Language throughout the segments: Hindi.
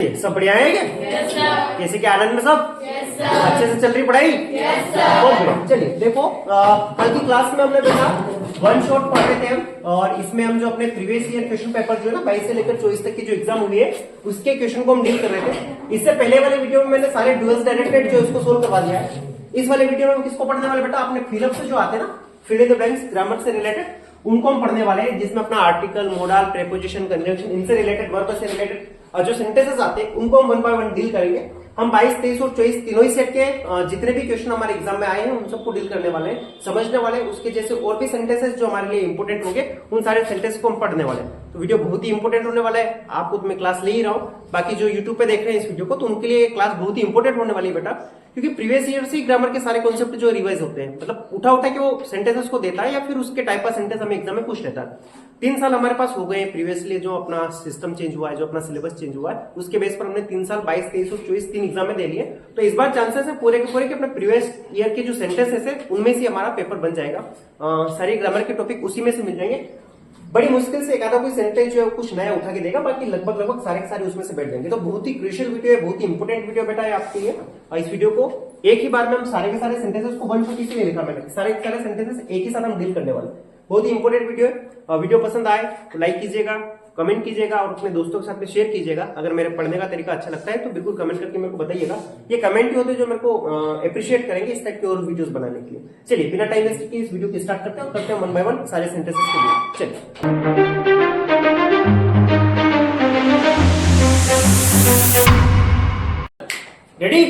सब बढ़िया है क्या? Yes, sir. कैसे क्या आनंद में सब? Yes, sir. अच्छे से चल रही पढ़ाई? Yes, sir. ओके चलिए देखो कल की क्लास में हमने देखा वन शॉट पढ़ रहे थे हम और इसमें हम जो अपने प्रीवियस ईयर क्वेश्चन पेपर जो है ना 22 से लेकर 24 तक की जो एग्जाम हुई है उसके क्वेश्चन को हम डील कर रहे थे। इससे पहले वाले वीडियो में मैंने सारे ड्यूअल्स डायरेक्टेड जो इसको सोल्व करवा दिया है। इस वाले वीडियो में हम किसको पढ़ने वाले बेटा अपने फिलअप से जो आते हैं ना fill in the blanks grammar से रिलेटेड उनको हम पढ़ने वाले हैं जिसमें अपना आर्टिकल मोडल प्रेपोजिशन कंजंक्शन इनसे रिलेटेड वर्ब से रिलेटेड और जो सेंटेंसेस आते हैं उनको हम वन बाय वन डील करेंगे। हम 22, 23 और 24 तीनों ही सेट के जितने भी क्वेश्चन हमारे एग्जाम में आए हैं उन सबको डील करने वाले हैं, समझने वाले हैं। उसके जैसे और भी सेंटेंसेस जो हमारे लिए इंपोर्टेंट होंगे उन सारे सेंटेंस को हम पढ़ने वाले हैं। तो वीडियो बहुत ही इंपोर्टेंट होने वाला है। आपको तो मैं क्लास ले ही रहा हूँ, बाकी जो यूट्यूब पे देख रहे हैं इस वीडियो को तो उनके लिए क्लास बहुत ही इंपोर्टेंट होने वाली है बेटा, क्योंकि प्रीवियस ईयर से ग्रामर के सारे कॉन्सेप्ट जो रिवाइज होते हैं मतलब उठा उठा के वो सेंटेंसेस को देता है या फिर उसके टाइप का सेंटेंस हमें एग्जाम में पूछ लेता है। 3 साल हमारे पास हो गए प्रीवियसली जो अपना सिस्टम चेंज हुआ है जो अपना सिलेबस चेंज हुआ है उसके बेस पर हमने 3 साल 22, 23 और 24 तीन एग्जाम में दे लिए। तो इस बार चांसेस है पूरे के पूरे के अपने प्रीवियस ईयर के जो सेंटेंसेस है उनमें से हमारा पेपर बन जाएगा। सारी ग्रामर के टॉपिक उसी में से मिल जाएंगे। बड़ी मुश्किल से एक आधा कोई सेंटेंस जो है कुछ नया उठा के देगा, बाकी लगभग सारे के सारे उसमें से बैठ जाएंगे। तो बहुत ही क्रूशियल वीडियो है, बहुत ही इंपोर्टेंट वीडियो बेटा है आपके लिए। इस वीडियो को एक ही बार में हम सारे के सारे सेंटेंसेस को वन शॉट इसलिए लिखा मैंने, सारे के सारे सेंटेंसेस एक ही साथ हम डील करने वाले। बहुत ही इंपोर्टेंट वीडियो है। वीडियो पसंद आए तो लाइक कीजिएगा, कमेंट कीजिएगा और अपने दोस्तों के साथ में शेयर कीजिएगा। अगर मेरे पढ़ने का तरीका अच्छा लगता है तो बिल्कुल कमेंट करके मेरे को बताइएगा। ये कमेंट ही होते हैं जो मेरे को अप्रिशिएट करेंगे इस टाइप के और वीडियोस बनाने के लिए। चलिए बिना टाइम वेस्ट किए इस वीडियो को स्टार्ट करते हैं और करते हैं वन बाय वन सारे सेंटेंसेस के लिए। चलिए रेडी?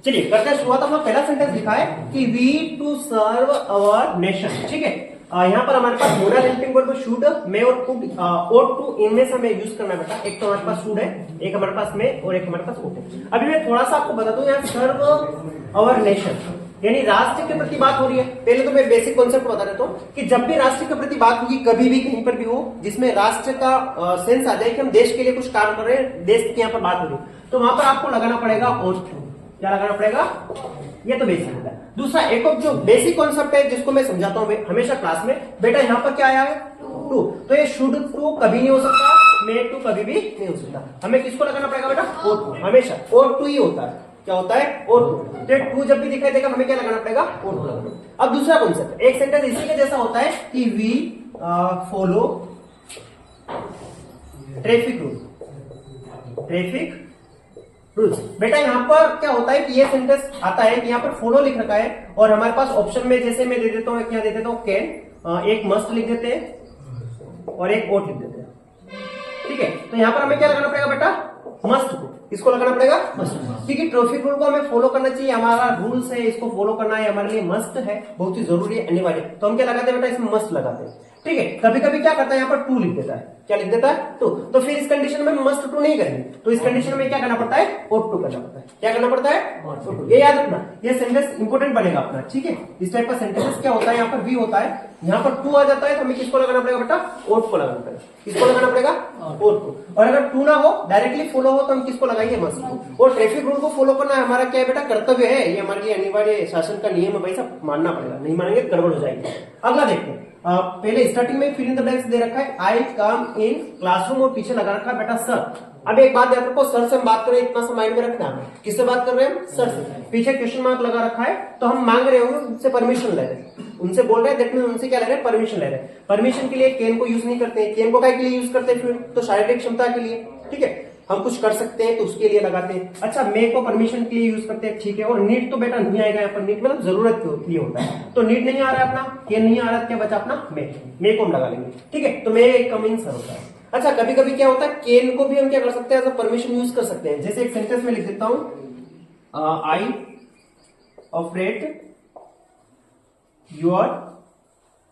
चलिए करते हैं शुरुआत। अपना पहला सेंटेंस लिखा है कि we to serve our nation. ठीक है, यहाँ पर हमारे पास modal helping verb should may और कुड और टू इनमें से हमें यूज करना है बेटा। एक तो हमारे पास शुड है, एक हमारे पास मे और एक हमारे पास कुड है। अभी मैं थोड़ा सा आपको बता दूं, यहाँ सर्व अवर नेशन यानी राष्ट्र के प्रति बात हो रही है। पहले तो मैं बेसिक कॉन्सेप्ट बता देता हूँ कि जब भी राष्ट्र के प्रति बात होगी कभी भी कहीं पर भी हो जिसमें राष्ट्र का सेंस आ जाए कि हम देश के लिए कुछ काम कर रहे हैं, देश की यहाँ पर बात हो रही है, तो वहां पर आपको लगाना पड़ेगा और क्या लगाना पड़ेगा, ये तो बेसिक होता है। दूसरा एक और जो बेसिक कॉन्सेप्ट है जिसको मैं समझाता हूँ हमेशा क्लास में बेटा, यहाँ पर क्या आया है टू, तो ये शुड टू कभी नहीं हो सकता, मे टू कभी भी नहीं हो सकता। हमें किसको लगाना पड़ेगा बेटा, और टू, हमेशा और टू ही होता है। क्या होता है, और टू। तो टू जब भी दिखाई देगा हमें क्या लगाना पड़ेगा, और टू लगाना। अब दूसरा कॉन्सेप्ट, एक सेंटेंस इसी के जैसा होता है कि we follow traffic rule, traffic rules. बेटा यहाँ पर क्या होता है कि ये सेंटेंस आता है कि यहाँ पर फॉलो लिख रखा है और हमारे पास ऑप्शन में जैसे मैं दे देता हूँ क्या दे देता हूँ, कैन, एक मस्ट लिख देते हैं और एक ओट लिख देते हैं। ठीक है, तो यहाँ पर हमें क्या लगाना पड़ेगा बेटा, मस्ट को, इसको लगाना पड़ेगा मस्ट, क्योंकि ट्रैफिक रूल को हमें फॉलो करना चाहिए, हमारा रूल्स है, इसको फॉलो करना है हमारे लिए मस्ट है, बहुत ही जरूरी है, अनिवार्य। तो हम क्या लगाते हैं बेटा, इसमें मस्ट लगाते हैं। ठीक है, कभी कभी क्या करता है यहाँ पर टू लिख देता है, क्या लिख देता है टू, तो फिर इस कंडीशन में मस्ट टू नहीं करेंगे, तो इस कंडीशन में क्या करना पड़ता है, ओट टू करना पड़ता है। क्या करना पड़ता है, ये याद रखना, ये सेंटेंस इंपोर्टेंट बनेगा अपना। ठीक है, इस टाइप का सेंटेंस क्या होता है, यहाँ पर वी होता है, यहाँ पर टू आ जाता है तो हमें किसको लगाना पड़ेगा बेटा, ओट को लगाना पड़ेगा। किसको लगाना पड़ेगा, ओट को। और अगर टू ना हो, डायरेक्टली फॉलो हो तो हम किसको लगाएंगे, मस्ट को। और ट्रैफिक रूल को फॉलो करना हमारा क्या है बेटा, कर्तव्य है, ये हमारे लिए अनिवार्य शासन का नियम है भाई साहब, मानना पड़ेगा, नहीं मानेंगे गड़बड़ हो जाएगी। अगला देखते हैं, पहले स्टार्टिंग में फिल इन द ब्लैंक्स दे रखा है, आई कम इन क्लासरूम और पीछे लगा रखा है बेटा सर। अब एक बात याद रखो, सर से हम बात कर रहे हैं, इतना सा माइंड में रखना है, किससे बात कर रहे हैं, सर से। पीछे क्वेश्चन मार्क लगा रखा है तो हम मांग रहे होंगे उनसे परमिशन ले रहे हैं, उनसे बोल रहे हैं, दैट मींस उनसे क्या ले रहे हैं, परमिशन ले रहे हैं। परमिशन के लिए कैन को यूज नहीं करते हैं, कैन को क्या के लिए यूज करते हैं, फिर तो शारीरिक क्षमता के लिए। ठीक है, हम कुछ कर सकते हैं तो उसके लिए लगाते हैं। अच्छा, मे को परमिशन के लिए यूज करते हैं, ठीक है। और नीड तो बेटा नहीं आएगा यहाँ पर, नीड मतलब जरूरत के लिए होता है, तो नीड नहीं आ रहा है अपना, कैन नहीं आ रहा, क्या बचा अपना मे को हम लगा लेंगे। ठीक है, तो मे कम इन सर होता है। अच्छा, कभी कभी क्या होता है, कैन को भी हम क्या कर सकते हैं, एज अ परमिशन यूज कर सकते हैं। जैसे एक सेंटेंस में लिख देता हूं, आई ऑपरेट योर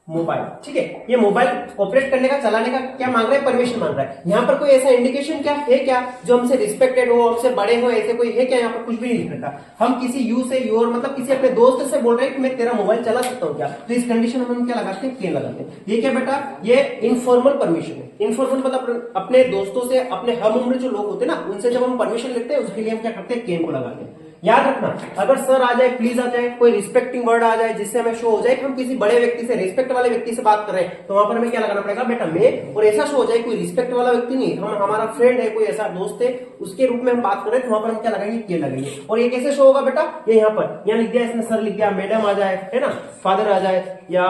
मोबाइल। ठीक है, ये मोबाइल ऑपरेट करने का, चलाने का क्या मांग रहा है, परमिशन मांग रहा है। यहाँ पर कोई ऐसा इंडिकेशन क्या है क्या जो हमसे रिस्पेक्टेड हो, हमसे बड़े हो, ऐसे कोई है क्या, यहाँ पर कुछ भी नहीं लिख रखा। हम किसी यू से योर मतलब किसी अपने दोस्त से बोल रहे हैं कि मैं तेरा मोबाइल चला सकता हूँ क्या, तो इस कंडीशन में हम क्या लगाते हैं, कैन लगाते हैं। ये क्या बेटा, ये इनफॉर्मल परमिशन है। इनफॉर्मल मतलब अपने दोस्तों से, अपने हम उम्र जो लोग होते हैं ना, उनसे जब हम परमिशन लेते हैं उसके लिए हम क्या करते हैं, कैन को लगाते हैं। याद रखना, अगर सर आ जाए, प्लीज आ जाए, कोई रिस्पेक्टिंग वर्ड आ जाए जिससे हमें शो हो जाए कि हम किसी बड़े व्यक्ति से, रिस्पेक्ट वाले व्यक्ति से बात कर रहे हैं, तो वहां पर हमें क्या लगाना पड़ेगा बेटा मैं, और ऐसा शो हो जाए कोई रिस्पेक्ट वाला व्यक्ति नहीं, हम हमारा फ्रेंड है, कोई ऐसा दोस्त है, उसके रूप में हम बात कर रहे हैं, तो वहां पर हम क्या लगाएंगे, के लगेंगे। और ये कैसे शो होगा बेटा, ये यहाँ पर, यहाँ लिख दिया इसने, सर लिख दिया, मैडम आ जाए, है ना, फादर आ जाए, या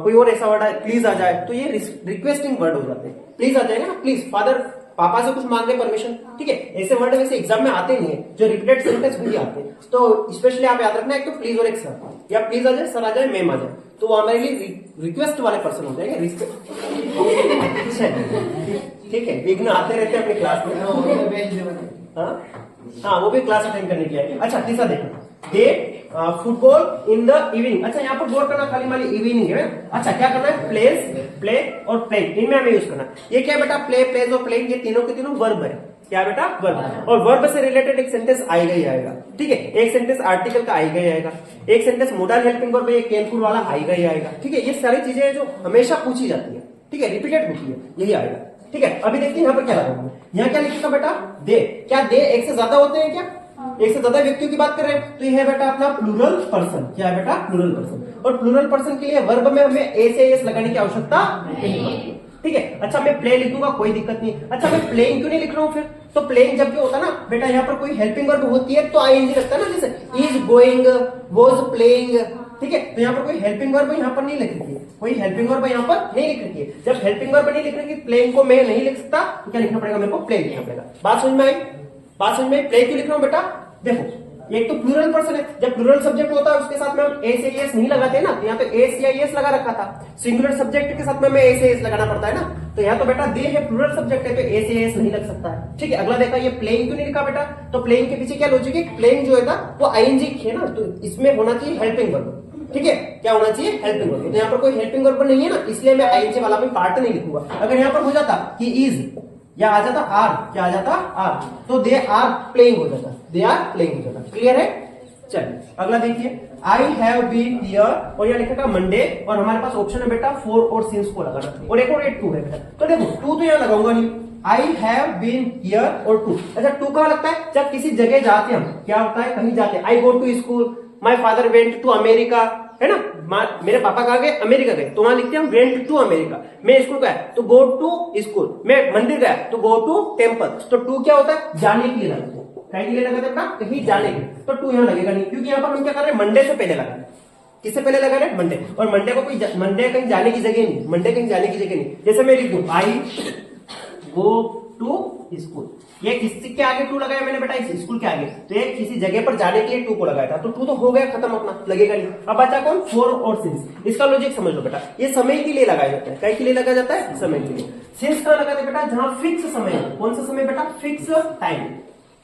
कोई और ऐसा वर्ड है प्लीज आ जाए, तो ये रिक्वेस्टिंग वर्ड हो जाते हैं। प्लीज आ जाएगा ना, प्लीज, फादर पापा से कुछ मांग रहे परमिशन, ठीक है, ऐसे वर्ड वैसे एग्जाम में आते नहीं है, जो रिपीटेड सेंटेंस वही आते हैं। तो स्पेशली आप याद रखना, एक तो प्लीज और एक सर, या प्लीज आ जाए, सर आ जाए, मैम आ जाए, तो वो हमारे लिए रिक्वेस्ट वाले पर्सन हो जाएंगे, रिस्पेक्ट, ठीक है। विघ्न आते रहते हैं अपनी क्लास में, हाँ वो भी क्लास अटेंड करने के लिए। अच्छा तीसरा देखो, दे फुटबॉल इन द इवनिंग। अच्छा यहाँ पर गौर करना, खाली माली इवनिंग है। अच्छा क्या करना है, प्लेस, प्ले और प्लेइंग, इनमें हमें यूज करना। ये क्या बेटा, प्ले, प्लेस और प्लेइंग, ये तीनों के तीनों वर्ब है। क्या बेटा, वर्ब। और वर्ब से रिलेटेड एक सेंटेंस आएगा ही आएगा, ठीक है। एक सेंटेंस आर्टिकल का आएगा ही आएगा, एक सेंटेंस मोडल हेल्पिंग वर्ब, एक कैनफुल वाला आएगा ही आएगा, ठीक है। ये सारी चीजें हैं जो हमेशा पूछी जाती है, ठीक है, रिपीटेड होती है, यही आएगा, ठीक है। अभी देखते हैं यहाँ पर क्या लगाऊंगा, यहाँ क्या लिखेगा बेटा, दे। क्या दे एक से ज्यादा होते हैं क्या, एक से ज्यादा व्यक्तियों की बात कर रहे हैं, तो यह है बेटा अपना प्लूरल पर्सन। क्या है बेटा, प्लूरल पर्सन। और प्लूरल पर्सन के लिए वर्ब में हमें ए से एस लगाने की आवश्यकता नहीं पड़ती, ठीक है। अच्छा मैं प्ले लिखूंगा, कोई दिक्कत नहीं। अच्छा मैं प्लेइंग क्यों नहीं लिख रहा हूं फिर, तो प्लेइंग जब भी होता है ना बेटा, यहाँ पर कोई हेल्पिंग वर्ब होती है तो आईएनजी लगता है ना, जैसे इज गोइंग, वाज प्लेइंग, ठीक है। तो यहाँ पर कोई हेल्पिंग वर्ब यहाँ पर नहीं लिख रही है, कोई हेल्पिंग वर्ब यहाँ पर नहीं लिख रही है। जब हेल्पिंग वर्ब नहीं लिख रही है, प्लेइंग को मैं नहीं लिख सकता, तो क्या लिखना पड़ेगा मेरे को, प्लेइंग लिखना पड़ेगा। बात समझ में आई, बात समझ में, प्ले क्यों लिख रहा हूं बेटा, देखो एक तो प्लूरल पर्सन है, जब प्लूरल सब्जेक्ट होता है उसके साथ में हम ए से एस नहीं लगाते ना, तो यहाँ तो एस या एस लगा रखा था। सिंगुलर सब्जेक्ट के साथ में हमें ए से एस लगाना पड़ता है ना, तो यहाँ तो बेटा दे है, प्लूरल सब्जेक्ट है, तो ए से एस नहीं लग सकता है, ठीक है। अगला देखा, ये प्लेइंग क्यों नहीं लिखा बेटा, तो प्लेइंग के पीछे क्या लॉजिक है, प्लेइंग जो है ना वो आईएनजी है ना, तो इसमें होना चाहिए हेल्पिंग वर्ब, ठीक है। क्या होना चाहिए, हेल्पिंग वर्ब। तो यहाँ पर कोई हेल्पिंग वर्ब नहीं है ना, इसलिए मैं आईएनजी वाला में पार्ट नहीं लिखूंगा। अगर यहाँ पर हो जाता कि इज, या आ जाता आर, क्या आ जाता आर, तो दे आर प्लेइंग हो जाता, दे आर प्लेइंग हो जाता। क्लियर है, चलिए अगला देखिए, आई हैव बीन हियर, और यहाँ लिखा था मंडे, और हमारे पास ऑप्शन है बेटा फोर और सिंस को लगाना, और एक और एक टू है बेटा। तो देखो टू तो यहाँ लगाऊंगा नहीं, आई हैव बीन हियर और टू। अच्छा टू कहाँ लगता है, जब किसी जगह जाते हैं हम, क्या होता है कहीं जाते हैं, I go to school, my father went to America, है ना, मेरे पापा कहाँ गए, अमेरिका गए, तो वहां लिखते हैं वेंट टू अमेरिका। मैं स्कूल गया तो गो टू स्कूल, मैं मंदिर गया तो गो टू टेम्पल। तो टू क्या होता है, जाने के लिए लगता है, कहीं के लिए लगा था, कहीं जाने के, तो टू यहाँ लगेगा नहीं, क्योंकि यहाँ पर हम क्या कर रहे हैं, मंडे से पहले लगा रहे हैं। किससे पहले लगा रहे हैं, मंडे। और मंडे को कोई मंडे कहीं जाने की जगह नहीं, मंडे कहीं जाने की जगह नहीं। जैसे मैं लिख दूं आई गो टू स्कूल, ये किसके आगे टू लगाया मैंने बेटा, इस स्कूल के आगे, तो ये किसी जगह पर जाने के लिए टू को लगाया था, तो टू तो हो गया खत्म अपना, लगेगा नहीं। अब बचा कौन, फोर और सिंस। इसका लॉजिक समझ लो बेटा, ये समय के लिए लगाया जाता है, क्या के लिए लगाया जाता है, समय के लिए। सिंस कहाँ लगाते बेटा, जहां फिक्स समय है। कौन सा समय बेटा, फिक्स टाइम।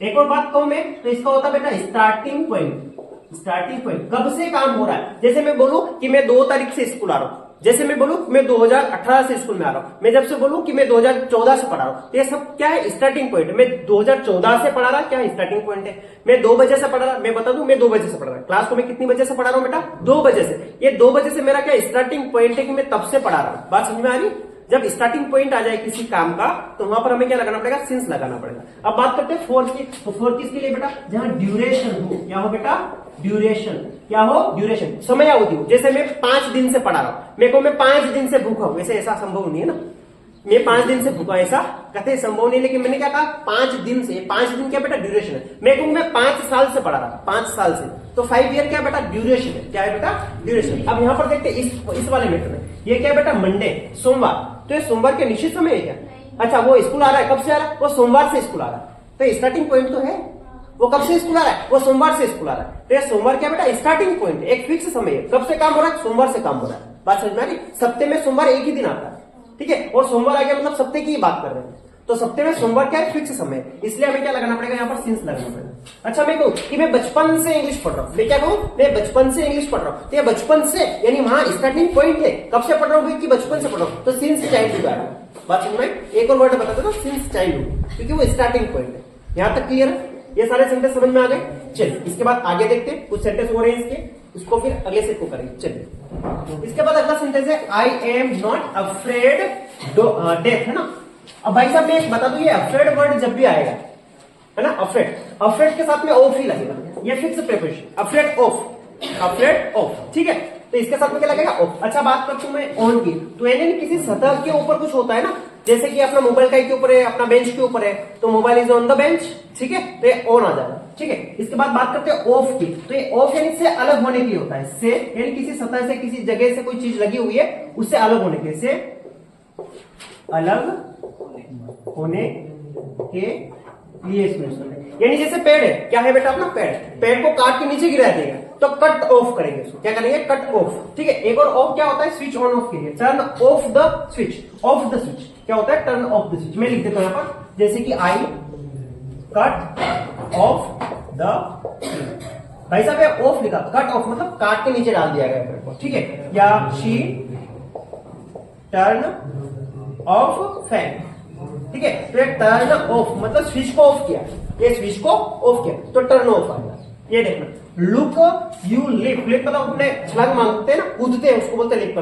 एक और बात कहूं मैं, तो इसका होता है बेटा स्टार्टिंग पॉइंट। स्टार्टिंग पॉइंट कब से काम हो रहा है, जैसे मैं बोलूं कि मैं 2 तारीख से स्कूल आ रहा हूं, जैसे मैं बोलूं मैं 2018 से स्कूल में आ रहा हूं, मैं जब से बोलूं कि मैं 2014 से पढ़ा रहा हूं, तो ये सब क्या है, स्टार्टिंग पॉइंट। मैं 2014 से पढ़ा रहा, क्या स्टार्टिंग पॉइंट है। मैं 2 बजे से पढ़ा रहा, मैं बता दूं मैं 2 बजे से पढ़ रहा, क्लास को मैं कितनी बजे से पढ़ा रहा हूं बेटा, 2 बजे से। ये 2 बजे से मेरा क्या स्टार्टिंग पॉइंट है कि मैं तब से पढ़ा रहा हूं। बात समझ में आ रही, जब स्टार्टिंग पॉइंट आ जाए किसी काम का, तो वहां पर हमें क्या लगाना पड़ेगा, सिंस लगाना पड़ेगा। अब बात करते हैं फोर की, तो फोर किसके लिए बेटा, जहां ड्यूरेशन हो। क्या हो बेटा, ड्यूरेशन। क्या हो, ड्यूरेशन, समय अवधि हो। जैसे मैं 5 दिन से पढ़ा रहा हूं, मेरे को मैं 5 दिन से भूखा हूं, वैसे ऐसा संभव नहीं है ना, मैं 5 दिन से भूखा, ऐसा कहते संभव नहीं, लेकिन मैंने क्या कहा 5 दिन से। 5 दिन क्या बेटा, ड्यूरेशन है। मैं कहूं मैं 5 साल से पढ़ा रहा, 5 साल से, तो 5 ईयर क्या बेटा, ड्यूरेशन है। क्या है बेटा, ड्यूरेशन। अब यहां पर देखते इस वाले मैटर में, ये क्या बेटा, मंडे, सोमवार, तो ये सोमवार के निश्चित समय है क्या। अच्छा वो स्कूल आ रहा है, कब से आ रहा है, वो सोमवार से स्कूल आ रहा है, तो स्टार्टिंग पॉइंट तो है। वो कब से स्कूल आ रहा है, वो सोमवार से स्कूल आ रहा है, तो ये सोमवार क्या बेटा, स्टार्टिंग पॉइंट, एक फिक्स समय है, कब से काम हो रहा है, सोमवार से काम हो रहा है। बात समझ में आ रही, सप्ते में सोमवार एक ही दिन आता है, ठीक है, और सोमवार आ गया मतलब सप्ते की ही बात कर रहे हैं, तो सप्ते में सोमवार क्या है, फिक्स समय, इसलिए हमें क्या लगाना पड़ेगा, यहाँ पर सिंस लगाना पड़ेगा। अच्छा मैं कहूं कि मैं बचपन से इंग्लिश पढ़ रहा हूं, मैं क्या कहूं, मैं बचपन से इंग्लिश पढ़ रहा हूं, तो ये बचपन से यानी वहां स्टार्टिंग पॉइंट है, कब से पढ़ रहा हूं कि बचपन से पढ़ रहा हूं, तो सिंस चाइल्डहुड आ रहा है। बात समझ में, एक और वर्ड बताते ना, सिंस चाइल्डहुड, क्योंकि वो स्टार्टिंग पॉइंट है। यहां तक क्लियर है, ये सारे सेंटेंस समझ में आ गए। चलिए इसके बाद आगे देखते हैं, कुछ सेंटेंस हो रहे हैं इसके, उसको फिर अगले सेट को करेंगे। चलिए इसके बाद अगला सेंटेंस है, I am not afraid death, है ना। अब भाई साहब मैं एक बता दूं, ये अफ्रेड वर्ड जब भी आएगा, है ना, अफ्रेड के साथ में ऑफ ही लगेगा, ये फिक्स प्रीपोजिशन, अफ्रेड ऑफ, ठीक है। तो इसके साथ में क्या लगेगा, ऑफ। अच्छा बात करता हूं मैं ऑन की, तो यानी किसी सतह के ऊपर कुछ होता है ना, जैसे कि अपना मोबाइल का के ऊपर है, अपना बेंच के ऊपर है, तो mobile is on the bench, ठीक है, तो ये ऑन आ जाएगा, ठीक है। इसके बाद बात करते हैं ऑफ की, तो ये ऑफ यानी से अलग होने के लिए होता है, से यानी किसी सतह से, किसी जगह से कोई चीज लगी हुई है उससे अलग होने के लिए, से अलग होने के लिए इसमें, यानी जैसे पेड़ है, क्या है बेटा अपना पेड़ को काट के नीचे गिरा देगा तो कट ऑफ करेंगे उसको, क्या करेंगे, कट ऑफ, ठीक है। एक और ऑफ क्या होता है, स्विच ऑन ऑफ के लिए, टर्न ऑफ द स्विच, क्या होता है, टर्न ऑफ द स्विच। मैं लिख देता हूं यहां पर, जैसे कि आई कट ऑफ द, भाई साहब ये ऑफ लिखा, कट ऑफ मतलब काट के नीचे डाल दिया गया पेड़ को, ठीक है। या शी टर्न ऑफ फैन, ठीक है। तो ये टर्न ऑफ मतलब स्विच को ऑफ किया, ये स्विच को ऑफ किया तो टर्न ऑफ आएगा। ये देखना, लुक यू लिप मतलब अपने छलांग मारते हैं ना, कूदते हैं, उसको बोलते हैं लिप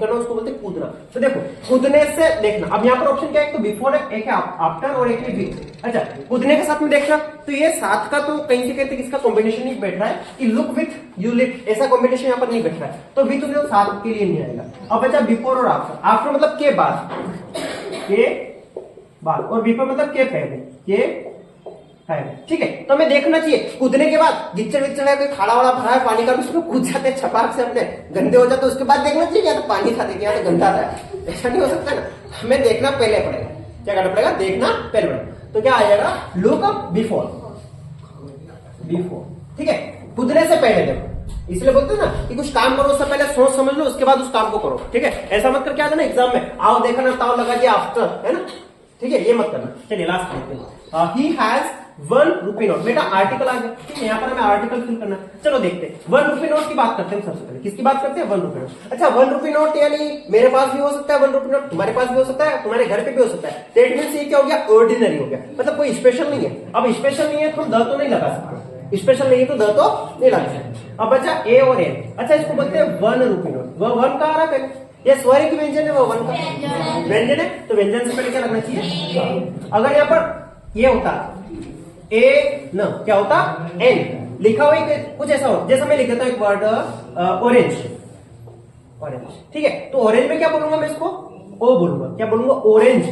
करना उसको बोलते हैं कूदना। तो देखो कूदने से देखना, अब यहाँ पर ऑप्शन क्या है, एक तो बिफोर है, एक है आफ्टर और एक है विथ। अच्छा कूदने के साथ में देखना, तो ये साथ का तो कहीं से कहते किसका कॉम्बिनेशन नहीं बैठ रहा है कि लुक विथ यू लिप, ऐसा कॉम्बिनेशन यहाँ पर नहीं बैठ रहा है, तो विथ तो साथ के लिए नहीं आएगा। अब अच्छा बिफोर और आफ्टर मतलब के बाद, और बिफोर मतलब के पहले, ठीक है। तो हमें देखना चाहिए कूदने के बाद गिच्चर विच्चर है, कोई खाड़ा वाड़ा भरा है पानी का, उसमें कूद जाते हैं छपाक से, अपने गंदे हो जाते, उसके बाद देखना चाहिए या तो पानी खाते या तो गंदा था, ऐसा नहीं हो सकता ना, हमें देखना पहले पड़ेगा, क्या करना पड़ेगा, देखना पहले पड़ेगा। तो क्या आ जाएगा, लुक बिफोर, ठीक है, कूदने से पहले देखो, इसलिए बोलते हैं ना कि कुछ काम करो उससे पहले सोच समझ लो, उसके बाद उस काम को करो, ठीक है। ऐसा मत करके आ जाना एग्जाम में, आओ देखा ना ताव लगा दिया आफ्टर, है ना, ठीक है, ये मत करना। चलिए लास्ट देखते हैं, ही हैज 1 रुपी नोट, बेटा आर्टिकल आ गया, ठीक है, यहाँ पर हमें आर्टिकल फिल करना है। चलो देखते हैं, 1 रुपी नोट की बात करते हैं सबसे पहले, किसकी बात करते हैं, 1 रुपी नोट। अच्छा 1 रुपी नोट यानी मेरे पास भी हो सकता है 1 रुपी नोट, तुम्हारे पास भी हो सकता है, तुम्हारे घर पे भी हो सकता है, दैट मींस ये क्या हो गया, ऑर्डिनरी हो गया, मतलब कोई स्पेशल नहीं है। अब स्पेशल नहीं है तो हम द तो नहीं लगा सकते, स्पेशल नहीं है तो द तो नहीं लगा सकते। अब बचा ए और एन, अच्छा इसको बोलते हैं 1 रुपी नोट, वह 1 का आ रहा है, ये स्वर की व्यंजन है, वो 1 का व्यंजन है, तो व्यंजन से पहले क्या लगना चाहिए, अगर यहाँ पर ये होता ए न, क्या होता एन, लिखा हुआ कुछ ऐसा हो, जैसा मैं लिख देता हूं एक वर्ड ऑरेंज, ठीक है। तो ऑरेंज में क्या बोलूंगा मैं इसको, ओ बोलूंगा, क्या बोलूंगा, ऑरेंज,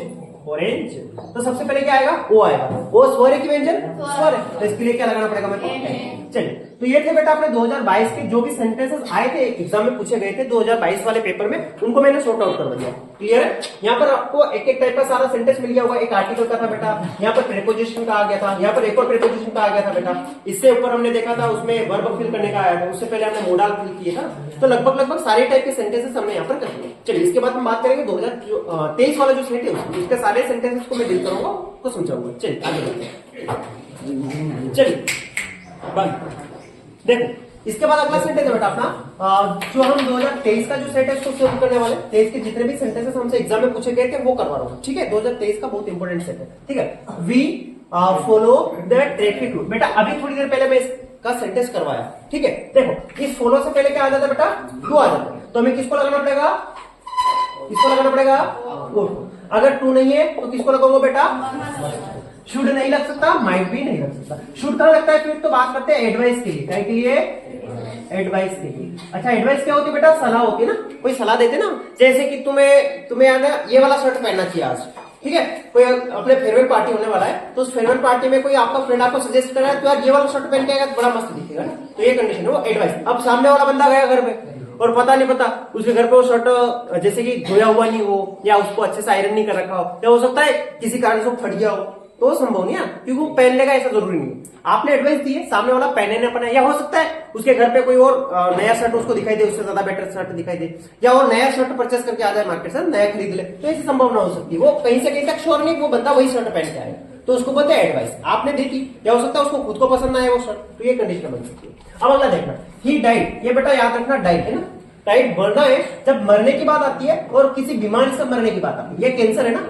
तो सबसे पहले क्या आएगा, ओ आएगा, ओ स्वर की व्यंजन स्वर है, तो इसके लिए क्या लगाना पड़ेगा मेरे को, चलिए। तो ये थे बेटा अपने 2022 के जो भी सेंटेंसेस आए थे एग्जाम में पूछे गए थे 2022 वाले पेपर में, उनको मैंने सॉर्ट आउट कर दिया, क्लियर है। यहाँ पर आपको एक एक टाइप का सारा सेंटेंस मिल गया होगा, एक आर्टिकल का था बेटा, यहाँ पर प्रीपोजिशन का आ गया था, यहाँ पर एक और प्रीपोजिशन का आ गया था बेटा, इससे ऊपर हमने देखा था उसमें वर्ब फिल करने का आया था, उससे पहले हमने मोडाल फिल किया था, तो लगभग सारे टाइप के सेंटेंसेस हमने यहाँ पर कर दिए। चलिए इसके बाद हम बात करेंगे 2023 वाला जो सेट है इसके सारे सेंटेंसेस को मैं डील करूंगा, उसको समझाऊंगा। चलिए आगे बढ़ते हैं, चलिए बंद। देखो इसके बाद अगला सेंटेंस है बेटा अपना जो हम 2023 का जो सेट है उसको शुरू करने वाले, 23 के जितने भी सेंटेंसेस हमसे एग्जाम में पूछे गए थे वो करवा रहा हूँ, ठीक है। 2023 का बहुत इंपॉर्टेंट सेट है, ठीक है। We follow the traffic rule, बेटा अभी थोड़ी देर पहले मैं इसका सेंटेंस करवाया, ठीक है। देखो इस फॉलो से पहले क्या आ जाता है बेटा, टू आ जाता है, तो हमें किसको लगाना पड़ेगा, किसको लगाना पड़ेगा, अगर टू नहीं है तो किसको लगाऊंगा बेटा, शुड नहीं लग सकता, माइट भी नहीं लग सकता। शुड कहां लगता है, फिर तो बात करते हैं एडवाइस के लिए, क्या के लिए, एडवाइस के लिए। अच्छा एडवाइस क्या होती है बेटा, सलाह होती है ना, कोई सलाह देते ना, जैसे कि तुम्हें आना ये वाला शर्ट पहनना चाहिए आज, ठीक है। कोई अपने फेयरवेल पार्टी होने वाला है, तो उस फेयरवेल पार्टी में कोई आपका फ्रेंड आपको सजेस्ट कर रहा है तो यार ये वाला शर्ट पहन के आएगा तो बड़ा मस्त दिखेगा ना, तो ये कंडीशन है वो एडवाइस। अब सामने वाला बंदा गया घर पे और पता नहीं पता उसके घर पे वो शर्ट जैसे कि धोया हुआ नहीं हो, या उसको अच्छे से आयरन नहीं कर रखा हो, या हो सकता है किसी कारण से फट गया हो, तो संभव नहीं है क्योंकि वो पहन लेगा ऐसा जरूरी नहीं है। आपने एडवाइस दी है, सामने वाला पहने ना पहने, या हो सकता है उसके घर पे कोई और नया शर्ट उसको दिखाई दे, उससे ज्यादा बेटर शर्ट दिखाई दे, या और नया शर्ट परचेस करके आ जाए मार्केट से, नया खरीद ले, तो ऐसी संभावना हो सकती है। वो कहीं से कहीं तक श्योर नहीं वो बंदा वही शर्ट पहन के आएगा, तो उसको बोलते हैं एडवाइस। आपने दी थी, या हो सकता है उसको खुद को पसंद ना आए वो शर्ट, तो ये कंडीशन बन सकती है। अब अगला देखना, ही डाइड, ये बेटा याद रखना डाइड है ना, डाइड मरना है जब मरने की बात आती है और किसी बीमारी से मरने की बात आती है। ये कैंसर है ना,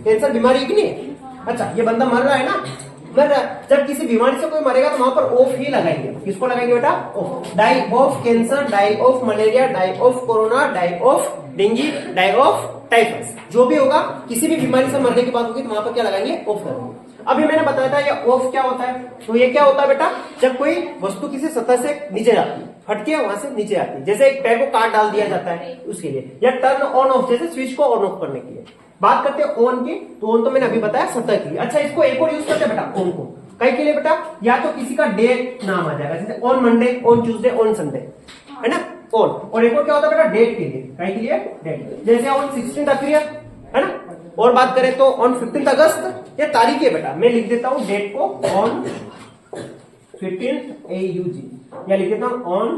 कैंसर बीमारी की नहीं है। अच्छा ये बंदा मर रहा है ना, मर रहा है, जब किसी बीमारी से कोई मरेगा तो वहां पर ऑफ ही लगाएंगे, किसको लगाएंगे बेटा, of. Die of cancer, die of malaria, die of corona, die of dengue, die of typhus, जो भी होगा किसी भी बीमारी से मरने की बात होगी तो वहां पर क्या लगाएंगे, ऑफ लगाएंगे। अभी मैंने बताया था ये ऑफ क्या होता है, तो ये क्या होता है बेटा, जब कोई वस्तु किसी सतह से नीचे जाती है, हटके वहां से नीचे आती है, जैसे एक पैर को काट डाल दिया जाता है उसके लिए, या टर्न ऑन ऑफ जैसे स्विच को ऑन ऑफ करने के लिए। बात करते हैं ऑन की, तो ऑन तो मैंने अभी बताया सतह के लिए। अच्छा, इसको एक और यूज करते हैं बेटा ऑन को, कई के लिए बेटा, या तो किसी का डे नाम आ जाएगा, जैसे on Monday, on Tuesday, on Sunday, है ना, ऑन। और एक और क्या होता है बेटा, डेट के लिए, कई के लिए डेट, जैसे ऑन 16 अप्रैल, है ना। और बात करें तो ऑन 15 अगस्त, ये तारीख है बेटा, मैं लिख देता हूं डेट को ऑन 15 AUG, या लिख देता हूं ऑन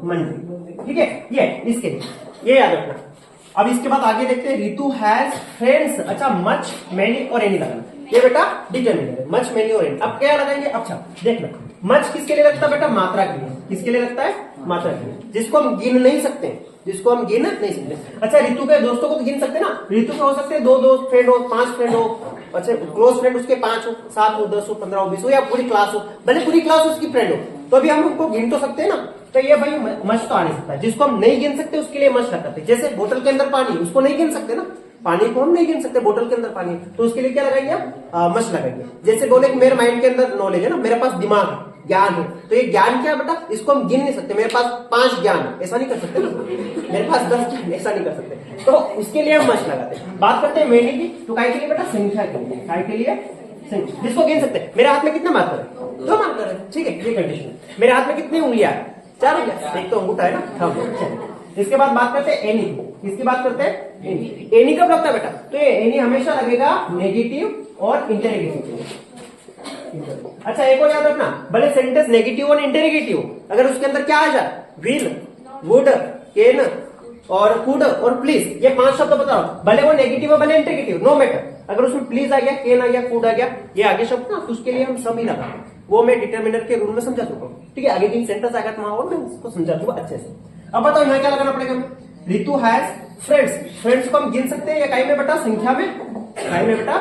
मंडे, ठीक है, ये इसके लिए, ये याद रखना। अब इसके बाद आगे देखते हैं, रितु हैज फ्रेंड्स। अच्छा, मच, मैनी और एनी लगाना, ये बेटा डिटरमिनर है, मच, मैनी और एनी। अब क्या लगाएंगे, अच्छा देखना, मच किसके लिए लगता है बेटा, मात्रा के लिए। किसके लिए लगता है, मात्रा के लिए, जिसको हम गिन नहीं सकते, जिसको हम गिन नहीं सकते। अच्छा, रितु के दोस्तों को तो गिन सकते ना, रितु के हो सकते हैं 2 दोस्त फ्रेंड हो, 5 फ्रेंड हो, अच्छा क्लोज फ्रेंड उसके 5 हो, 7 हो, 10 हो, 15 हो, 20 हो, या पूरी क्लास हो, भले पूरी क्लास उसकी फ्रेंड हो, तो अभी हम उनको गिन तो सकते हैं ना। तो ये भाई मच तो आ नहीं सकता, जिसको हम नहीं गिन सकते उसके लिए मच लगाते हैं। जैसे बोतल के अंदर पानी, उसको नहीं गिन सकते ना, पानी को हम नहीं गिन सकते, बोतल के अंदर पानी, तो उसके लिए क्या लगाएंगे आप, मच लगाएंगे। जैसे बोले कि मेरे माइंड के अंदर नॉलेज है ना, मेरे पास दिमाग है, ज्ञान है, तो ये ज्ञान क्या है बेटा, इसको हम गिन नहीं सकते, मेरे पास 5 ज्ञान है, ऐसा नहीं कर सकते ना, मेरे पास 10 ज्ञान, ऐसा नहीं कर सकते, तो उसके लिए हम मच लगाते हैं। बात करते हैं मेनी की, तो काय के लिए बेटा, संख्या के लिए, काय के लिए, जिसको गिन सकते हैं। मेरे हाथ में कितना मार्कर है, 2 मार्कर है, ठीक है, ये कंडीशन है। मेरे हाथ में कितनी उंगलियां है, 4 उंगलियां, एक तो अंगूठा है ना, हाँ। इसके बाद बात करते हैं एनी, इसकी बात करते हैं एनी। एनी कब लगता है बेटा, तो ये एनी हमेशा लगेगा नेगेटिव और इंटेरोगेटिव। अच्छा, एक और याद रखना, भले सेंटेंस नेगेटिव और इंटेरोगेटिव, अगर उसके अंदर क्या आ जाए, विल, वुड, कैन और कुड और प्लीज, ये 5 शब्द बताओ, भले वो नेगेटिव है भले इंटेरोगेटिव, नो मैटर। अगर उसमें प्लीज आ गया, कैन आ गया, कुड आ गया, ये आगे शब्द ना, तो उसके लिए हम सभी लगा, वो मैं डिटरमिनर के रूल में समझा चुका हूँ, ठीक है। आगे तीन सेंटेंस आएगा तो वहां और मैं उसको समझा दूंगा अच्छे से। अब बताओ यहाँ क्या लगाना पड़ेगा, रितु हैज फ्रेंड्स। फ्रेंड्स को हम गिन सकते हैं या कहीं में बेटा, संख्या में, कहीं में बेटा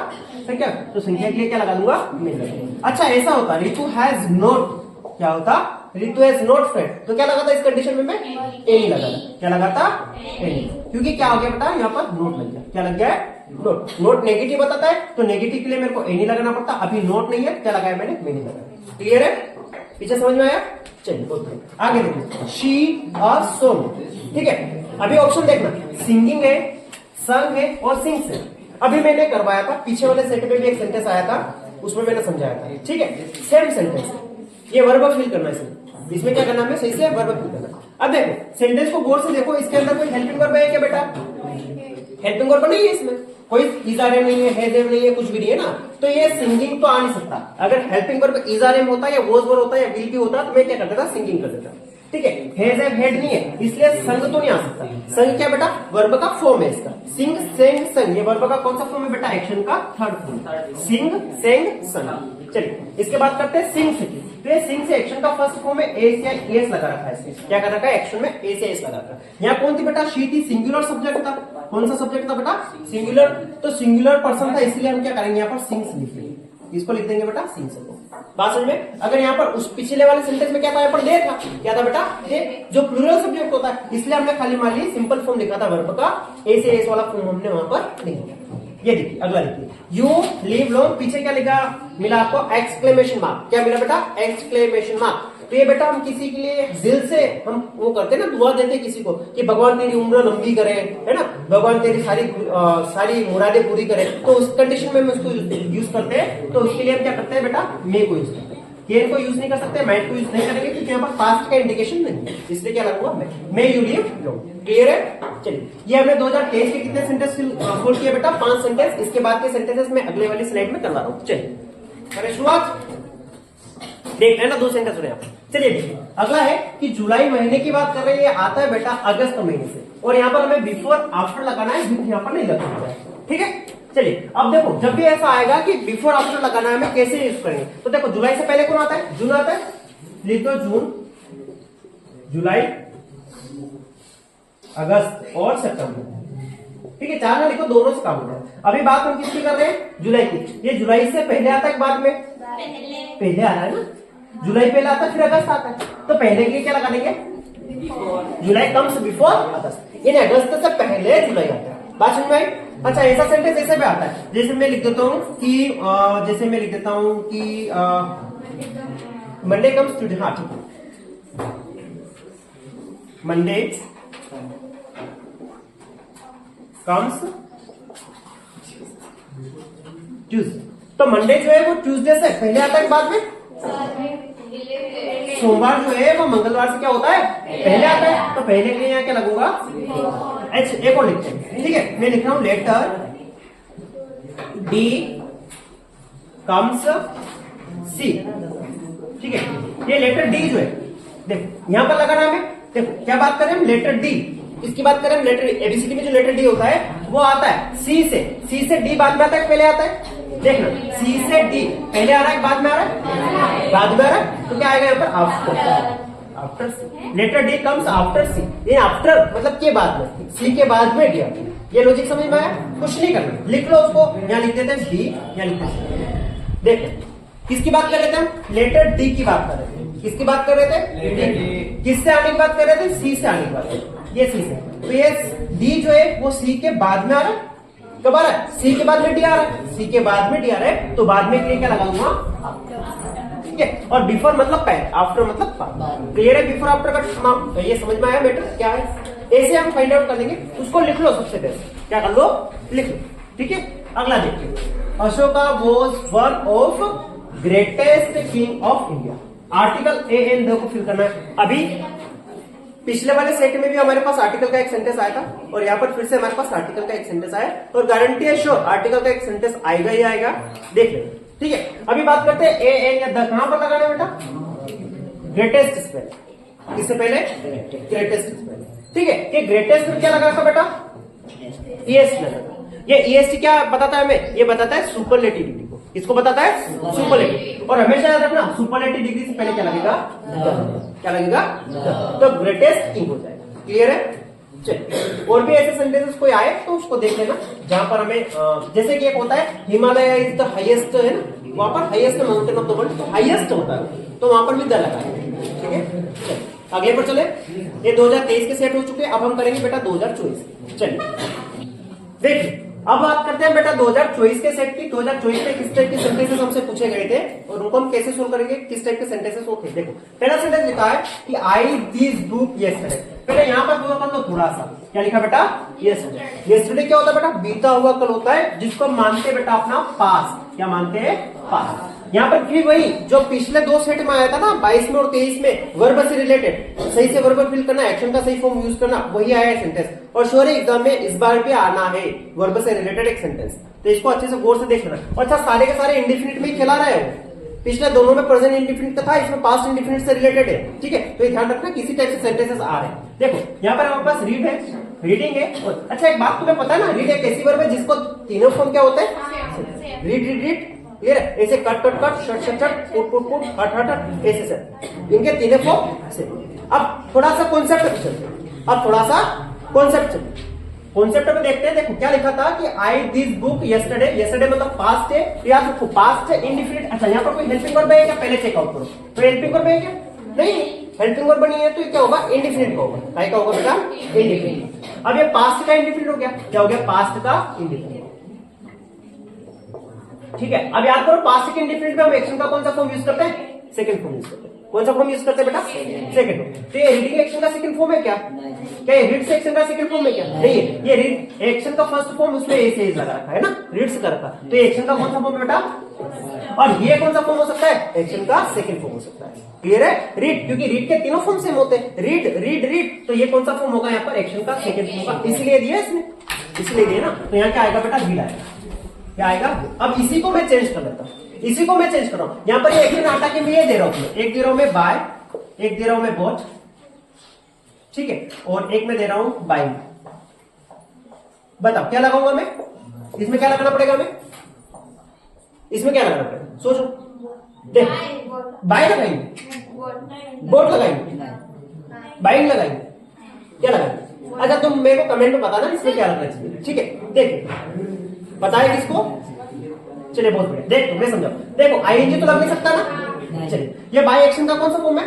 संख्या, तो संख्या के लिए क्या लगा दूंगा, मैं। अच्छा, ऐसा होता रितु हैज नॉट, क्या होता, रितु हैज नॉट फ्रेंड, तो क्या लगाता इस कंडीशन में मैं, एनी लगाता, क्या लगाता, एनी, क्योंकि क्या हो गया बेटा, यहाँ पर नोट लग गया, क्या लग गया, नोट। नोट नेगेटिव बताता है, तो नेगेटिव के लिए मेरे को एनी लगाना पड़ता, अभी नोट नहीं है, क्या लगाया मैंने, मैनी लगाया। क्लियर है, पीछे समझ में आया, चलिए बहुत बढ़िया। आगे देखिए, शी और सोन, ठीक है। अभी ऑप्शन देखना, सिंगिंग है, संग है और सिंग्स है। अभी मैंने करवाया था, पीछे वाले सेट में भी एक सेंटेंस आया था, उसमें मैंने समझाया था, ठीक है, सेम सेंटेंस, ये वर्ब फिल करना है, इसमें क्या करना है, सही से वर्ब फिल करना। अब देखो सेंटेंस को गौर से देखो, इसके अंदर कोई हेल्पिंग वर्ब है क्या बेटा, हेल्पिंग वर्ब नहीं है इसमें, कोई इजारेम नहीं है, हैजेम नहीं है, कुछ भी नहीं है ना, तो ये सिंगिंग तो आ नहीं सकता। अगर हेल्पिंग वर्ब इजारेम होता या वॉज वर्ब होता या विल भी होता तो मैं क्या करता था, सिंगिंग कर देता, ठीक है। हैज एम हेड नहीं है, इसलिए संग तो नहीं आ सकता। संग क्या बेटा, वर्ब का फॉर्म है इसका, सिंग सेंग संग, ये वर्ब का कौन सा फॉर्म है बेटा, एक्शन का थर्ड फॉर्म, सिंग सेंग संग। चलिए इसके बाद करते हैं सिंग से, तो ये सिंग से एक्शन का फर्स्ट फॉर्म है एस या एस लगा रखा है, इसमें क्या कर रखा है, एक्शन में एस या एस लगा रखा है। यहाँ कौन थी बेटा, शी थी, सिंगुलर सब्जेक्ट था, कौन सा सब्जेक्ट था बेटा, सिंगुलर, तो सिंगुलर पर्सन था, इसलिए हम क्या करेंगे, यहाँ पर सिंग्स लिखेंगे, इसको लिख देंगे बेटा सिंग्स को। बात समझ में। अगर यहाँ पर उस पिछले वाले सेंटेंस में क्या था, यहाँ पर दे था, क्या था बेटा, दे, जो प्लूरल सब्जेक्ट होता है, इसलिए हमने खाली मान ली सिंपल फॉर्म लिखा था वर्ब का, ए से एस वाला फॉर्म हमने वहां पर लिख दिया। ये देखिए अगला देखिए, यू लीव लॉन्ग, पीछे क्या लिखा मिला आपको, एक्सक्लेमेशन मार्क, क्या मिला बेटा, एक्सक्लेमेशन मार्क। तो ये बेटा हम किसी के लिए दिल से हम वो करते हैं ना, दुआ देते हैं किसी को कि भगवान तेरी उम्र लंबी करे, है ना, भगवान तेरी सारी मुरादें पूरी करे, तो उस कंडीशन में हम उसको यूज करते हैं। तो उसके लिए हम क्या करते हैं बेटा, मे को यूज करते हैं, केन को यूज नहीं कर सकते, मैट को यूज नहीं करेंगे क्योंकि यहाँ पर पास्ट का इंडिकेशन नहीं है, इसलिए क्या लगूंगा may you live long. Clear है, चलिए ये हमने 2023 के कितने सेंटेंस खोल किया बेटा, 5 सेंटेंस। इसके बाद के सेंटेंसेस में अगले वाली स्लाइड में करवा रहा हूँ। चलिए करें शुरुआत, देख रहे ना 2 सेंटेंस हो रहे हैं। चलिए देखिए अगला है कि जुलाई महीने की बात कर रहे हैं, ये आता है बेटा अगस्त महीने से, और यहाँ पर हमें बिफोर आफ्टर लगाना है, यहाँ पर नहीं लगाना है, ठीक है। चलिए अब देखो जब भी ऐसा आएगा कि बिफोर आफ्टर लगाना है, हमें कैसे यूज करेंगे, तो देखो जुलाई से पहले कौन आता है, जून आता है, लिख दो जून, जुलाई, अगस्त और सितंबर, ठीक है, 4 ना लिखो, दोनों से काम होता है। अभी बात हम किसकी कर रहे हैं, जुलाई की। ये जुलाई से पहले आता है बाद में, पहले आ रहा है ना, जुलाई पहले आता है फिर अगस्त आता है, तो पहले के लिए क्या लगा देंगे, जुलाई कम्स बिफोर अगस्त, यानी अगस्त से पहले जुलाई आता है। बात समझ में आई। अच्छा ऐसा सेंटेंस ऐसे भी आता है, जैसे मैं लिख देता हूँ कि मंडे कम्स टू, हाँ ठीक है, मंडे कम्स ट्यूसडे। तो मंडे जो है वो ट्यूसडे से पहले आता है बाद में, सोमवार जो है वो मंगलवार से क्या होता है, पहले आता है। तो पहले के लिए यहाँ क्या लगूंगा, एच। एक और लिखते हैं, ठीक है, मैं लिख रहा हूं लेटर डी कम्स सी, ठीक है। ये लेटर डी जो है, देखो यहां पर लगाना हमें, देखो क्या बात करें हम, लेटर डी, इसकी बात करें हम, लेटर एबीसीडी में जो लेटर डी होता है वो आता है सी से डी बाद में आता है, पहले आता है, देखना सी से डी पहले आ रहा है बाद में आ रहा है, बाद में आ रहा है, तो क्या आएगा यहाँ पर आफ्टर सी, लेटर डी कम्स आफ्टर सी, ये आफ्टर मतलब के बाद में, सी के बाद में डी आता है। ये लॉजिक समझ में आया, कुछ नहीं करना, लिख लो उसको, यहाँ लिख देते हैं डी, यहाँ लिख देते हैं। देखो किसकी बात कर रहे थे हम, लेटर डी की बात कर रहे थे, किसकी बात कर रहे थे, किससे आने की बात कर रहे थे, सी से आने की बात, ये सी से, तो ये डी जो है वो सी के बाद में आ रहा है, कब आ रहा है, सी के बाद में डी आ रहा है, सी के बाद में डी आ रहा है, तो बाद में के लिए क्या लगाऊंगा, ठीक है। और बिफोर मतलब पहले, आफ्टर मतलब क्लियर है, बिफोर आफ्टर का तो ये समझ में आया बेटर क्या है, ऐसे हम फाइंड आउट कर लेंगे, उसको लिख लो सबसे पहले, क्या कर लो, लिख लो, ठीक है। अगला देखिए, Ashoka was one of greatest king of India, article a an दो को फिल करना है। अभी पिछले वाले सेट में भी हमारे पास आर्टिकल का एक सेंटेंस आया था, और यहाँ पर फिर से हमारे पास आर्टिकल का एक सेंटेंस आया, और गारंटी है श्योर आर्टिकल का एक सेंटेंस आएगा ही आएगा, देख ले, ठीक है। अभी बात करते हैं ए एन या द, कहां पर लगाना है बेटा, ग्रेटेस्ट से पहले, किससे पहले, ग्रेटेस्ट से पहले, ठीक है। ये ग्रेटेस्ट में क्या लगा था बेटा, ईएसटी लगा। ये ईएसटी क्या बताता है हमें, ये बताता है सुपरलेटिव डिग्री को, किसको बताता है, सुपरलेटिव। और हमेशा याद रखना सुपरलेटिव डिग्री से पहले क्या लगेगा, क्या लगेगा, तो ग्रेटेस्ट किंग हो जाएगा, क्लियर है। चलिए और भी ऐसे सेंटेंसेस कोई आए तो उसको देख लेना, जहां पर हमें जैसे कि एक होता है हिमालय इज द हाईएस्ट, है ना, वहां पर highest mountain of the world, तो हाईएस्ट होता है, तो वहां पर भी द लगा है, ठीक है। अगले पर चले, ये 2023 के सेट हो चुके हैं, अब हम करेंगे बेटा 2024। चलिए देखिए, अब बात करते हैं बेटा 2024 के सेट की। 2024 में किस टाइप के सेंटेंसेस हमसे पूछे गए थे और उनको हम कैसे सोल्व करेंगे, किस टाइप के सेंटेंसेस वो थे। देखो पहला सेंटेंस लिखा है कि आई दिस बुक यस्टरडे, पहले यहाँ पर पूरा कर लो थोड़ा सा, क्या लिखा बेटा, यस्टरडे। यस्टरडे क्या होता है बेटा, बीता हुआ कल होता है, जिसको हम मानते हैं बेटा अपना पास, क्या मानते हैं, पास। यहाँ पर फिर वही जो पिछले दो सेट में आया था ना 22 में और 23 में, वर्ब से रिलेटेड, सही से वर्ब फिल करना, एक्शन का सही फॉर्म यूज करना, वही आया है सेंटेंस। और श्योर एग्जाम में इस बार भी आना है वर्ब से रिलेटेड एक सेंटेंस, तो इसको अच्छे से गौर से देख लेना। और अच्छा सारे के सारे इंडिफिनिट में खेला रहे हो, पिछले दोनों में प्रेजेंट इंडिफिनिट का था, इसमें पास्ट इंडिफिनिट से रिलेटेड है, ठीक है। तो ये ध्यान रखना किसी टाइप से सेंटेंसेस आ रहे हैं। देखो यहाँ पर हमारे पास रीड है, रीडिंग है, और अच्छा एक बात तुम्हें पता है ना, रीड एक ऐसी वर्ब है जिसको तीनों फॉर्म क्या होता है, रीड रीड रीड, क्लियर है, ऐसे cut cut cut, shut shut shut, put put put, हट हट हट, ऐसे से इनके तीनों फॉर्म से। अब थोड़ा सा कॉन्सेप्ट पे चलते हैं, अब थोड़ा सा कॉन्सेप्ट चलते हैं, कॉन्सेप्ट में देखते हैं। देखो क्या लिखा था कि आई दिस बुक यस्टरडे, यस्टरडे मतलब पास्ट है, तो याद रखो पास्ट है इंडिफिनिट। अच्छा यहाँ पर कोई हेल्पिंग वर्ब है क्या, पहले चेकआउट करो, तो हेल्पिंग वर्ब है क्या, नहीं, हेल्पिंग वर्ब नहीं है, तो क्या होगा, इंडिफिनिट का होगा, काय का होगा बेटा, इंडिफिनिट। अब ये पास्ट का इंडिफिनिट हो गया, क्या हो गया, पास्ट का इंडिफिनिट, ठीक है। अब याद करो पास्ट के इंडिफिनिट में हम एक्शन का कौन सा फॉर्म यूज करते हैं, सेकंड फॉर्म यूज करते हैं। कौन सा फॉर्म यूज करते हैं बेटा, सेकंड फॉर्म। तो ये रीडिंग एक्शन का सेकंड फॉर्म है क्या, क्या ये रीड्स एक्शन का सेकंड फॉर्म है क्या, नहीं है, ये रीड एक्शन का फर्स्ट फॉर्म, उसमें ऐसे ही लगा रखा है ना, रीड्स का रखा, तो ये एक्शन का कौन सा फॉर्म है बेटा, और ये कौन सा फॉर्म हो सकता है, एक्शन का सेकंड फॉर्म हो सकता है, क्लियर है। रीड, क्योंकि रीड के तीनों फॉर्म सेम होते हैं, रीड रीड रीड, तो ये कौन सा फॉर्म होगा यहाँ पर, एक्शन का सेकंड फॉर्म का, इसलिए दिया इसने, इसलिए दिया ना, तो यहाँ क्या आएगा बेटा, रीड आएगा, क्या आएगा। अब इसी को मैं चेंज कर लेता हूँ, इसी को मैं चेंज कर रहा हूं, यहाँ पर ये एक्शन हटा के मैं ये दे रहा हूं, एक दे रहा हूं मैं बाय, एक दे रहा हूं मैं बॉट, ठीक है, और एक मैं दे रहा हूं बाइंग। बताओ क्या लगाऊंगा मैं, इसमें क्या लगाना पड़ेगा हमें, इसमें क्या लगाना पड़ेगा, सोचो, देख बाय लगाएंगे, बॉट लगाएंगे, बाइंग लगाएंगे, क्या लगाएंगे। अच्छा तुम मेरे को कमेंट में बताना इसमें क्या लगना चाहिए, ठीक है। देखिए बताए किसको, चलिए बहुत बढ़िया, देखो मैं समझाऊं, देखो आईएनजी तो लग नहीं सकता ना, चलिए ये बाय एक्शन का कौन सा फॉर्म है,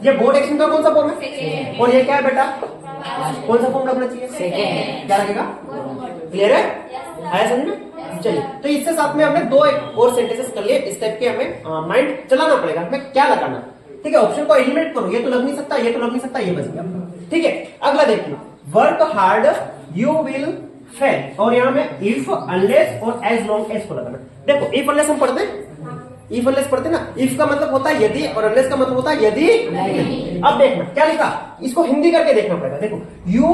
ये बोर्ड एक्शन का कौन सा फॉर्म है, और ये क्या है बेटा, कौन सा फॉर्म लगना चाहिए, सेकंड, क्या लगेगा, क्लियर है? आया समझ में? चलिए, तो इससे साथ में हमने दो एक और सेंटेंसेस कर लिए। इस टाइप के हमें माइंड चलाना पड़ेगा, हमें क्या लगाना, ठीक है। ऑप्शन को एलिमिनेट करो, ये तो लग नहीं सकता, ये तो लग नहीं सकता, ये बच गया, ठीक है। अगला देखिए, work hard you will fail, और यहाँ में इफ, अनलेस और एज लॉन्ग एज को लगाना। देखो इफ अनलेस हम पढ़ते हैं, इफ अनलेस पढ़ते ना, इफ का मतलब होता है यदि और अनलेस का मतलब होता है यदि नहीं। अब देखना क्या लिखा, इसको हिंदी करके देखना पड़ेगा। देखो यू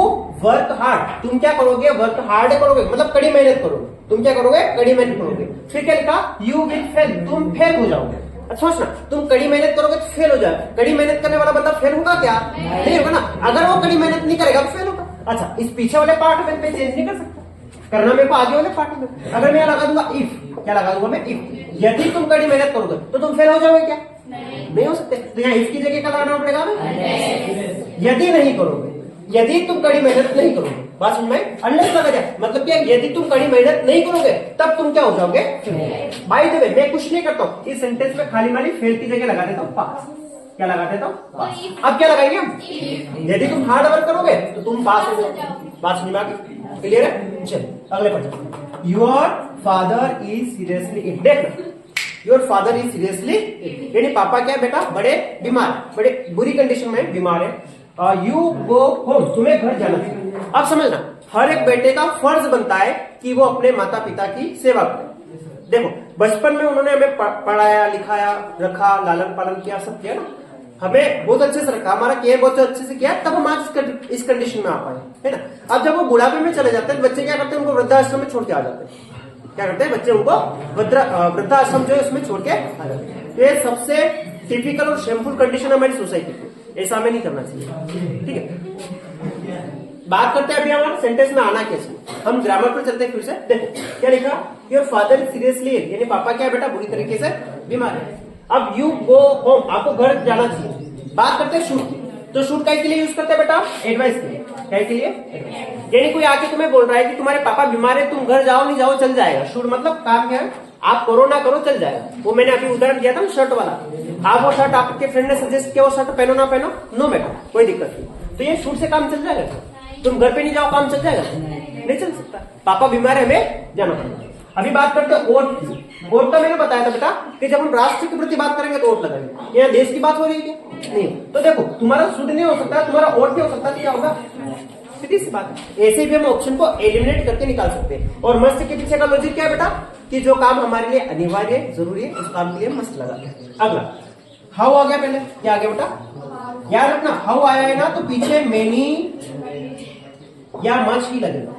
वर्क हार्ड, तुम क्या करोगे, वर्क हार्ड करोगे, मतलब कड़ी मेहनत करोगे, तुम क्या करोगे, कड़ी मेहनत करोगे। फिर क्या लिखा, यू विल फेल, तुम फेल हो जाओगे। अच्छा सोचना, तुम कड़ी मेहनत करोगे तो फेल हो जाए, कड़ी मेहनत करने वाला बंदा फेल होगा क्या? नहीं होगा ना। अगर वो कड़ी मेहनत नहीं करेगा तो फेल होगा। अच्छा, इस पीछे वाले पार्ट में चेंज नहीं कर सकता, करना मेरे को आगे वाले पार्ट में। अगर मैं लगा दूंगा इफ, क्या लगा दूंगा मैं, इफ, यदि तुम कड़ी मेहनत करोगे तो तुम फेल हो जाओगे क्या? नहीं हो सकते। तो यहाँ इफ की जगह क्या लगाना पड़ेगा, यदि नहीं करोगे, यदि तुम कड़ी मेहनत नहीं करोगे, बात समझ में? अनलेस लगा जाए, मतलब क्या, यदि तुम कड़ी मेहनत नहीं करोगे तब तुम क्या हो जाओगे? बाय द वे, मैं कुछ नहीं करता हूँ, इस सेंटेंस में खाली माली फेल की जगह लगा देता हूँ पास। क्या लगा देता हूँ? पास। अब क्या लगाएंगे हम, यदि तुम हार्ड वर्क करोगे तो तुम पास हो जाओगे। बात समझ में आ गई? क्लियर है? चल अगले पर, your father is seriously ill, देखना, your father is seriously ill, यानी पापा क्या है बेटा, बड़े बीमार, बड़े बुरी कंडीशन में बीमार है। यू गो होम, तुम्हें घर जाना चाहिए। अब समझना, हर एक बेटे का फर्ज बनता है कि वो अपने माता पिता की सेवा करे। देखो बचपन में उन्होंने हमें पढ़ाया, लिखाया, रखा, लालन पालन किया, सब किया ना, हमें बहुत अच्छे से रखा, हमारा केयर बहुत अच्छे से किया, तब हम आज इस कंडीशन में आ पाए, है ना। अब जब वो बुढ़ापे में चले जाते हैं, बच्चे क्या करते हैं, उनको वृद्धाश्रम में छोड़ के आ जाते हैं। क्या करते हैं बच्चे, उनको वृद्धाश्रम जो है उसमें छोड़ के आ जाते हैं। तो ये सबसे टिपिकल और शेमफुल कंडीशन हमारी सोसाइटी की, ऐसा हमें नहीं करना चाहिए, ठीक है। बात करते हैं अभी हमारे सेंटेंस में आना कैसे, हम ग्रामर पर चलते हैं फिर से। देखो क्या लिखा, योर फादर सीरियसली, यानी पापा क्या है बेटा, बुरी तरीके से बीमार है। अब यू गो होम, आपको घर जाना चाहिए। बात करते हैं शूट की, तो शूट के लिए यूज करते हैं बेटा, एडवाइस के लिए। क्या के लिए? यानी कोई आके तुम्हें बोल रहा है कि तुम्हारे पापा बीमार है, तुम घर जाओ नहीं जाओ चल जाएगा। शूट मतलब काम क्या है, आप करो ना करो चल जाएगा। वो मैंने अभी उदाहरण दिया था ना शर्ट वाला, आप वो शर्ट आपके फ्रेंड ने सजेस्ट किया, वो शर्ट पहनो ना पहनो, नो मैटर, कोई दिक्कत नहीं। तो ये शूट से काम चल जाएगा, तुम घर पे नहीं जाओ काम चल जाएगा? नहीं चल सकता। पापा बीमार है, हमें जाना पड़ेगा। अभी बात करते हैं वोट की। वोट का मैंने बताया था बेटा कि जब हम राष्ट्र के प्रति बात करेंगे तो वोट लगाएंगे। यहाँ देश की बात हो रही है क्या? नहीं। तो देखो तुम्हारा शुद्ध नहीं हो सकता, तुम्हारा वोट नहीं हो सकता, तो क्या होगा? सीधी सी बात है। ऐसे भी हम ऑप्शन को एलिमिनेट करके निकाल सकते हैं। और मस्त के पीछे का लॉजिक क्या है बेटा, कि जो काम हमारे लिए अनिवार्य जरूरी है उस काम के लिए मस्त लगाते हैं। अगला हाउ आ गया, पहले क्या आ गया बेटा, याद रखना हाउ आया है ना तो पीछे मेनी या मच ही लगेगा,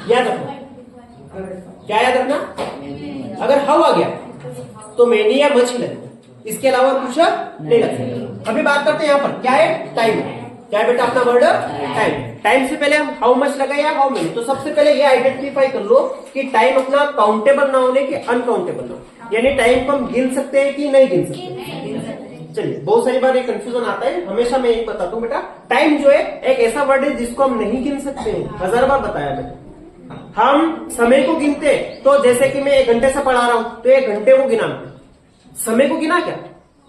याद रखना। क्या याद रखना, अगर हाउ आ गया तो मेनी या मच ही लगेगा, इसके अलावा कुछ नहीं लगेगा। अभी बात करते हैं यहाँ पर क्या है, टाइम। क्या है बेटा अपना वर्ड, टाइम। टाइम से पहले हम हाउ मच लगाए या हाउ मेनी, तो सबसे पहले ये आइडेंटिफाई कर लो कि टाइम अपना काउंटेबल ना होने कि अनकाउंटेबल ना, यानी टाइम को हम गिन सकते हैं कि नहीं गिन सकते। चलिए बहुत सारी बार ये कंफ्यूजन आता है, हमेशा मैं एक बताता हूँ बेटा, टाइम जो है एक ऐसा वर्ड है जिसको हम नहीं गिन सकते हैं। 1000 बार बताया मैंने। हम समय को गिनते, तो जैसे कि मैं 1 घंटे से पढ़ा रहा हूं तो 1 घंटे को गिना, समय को गिना क्या,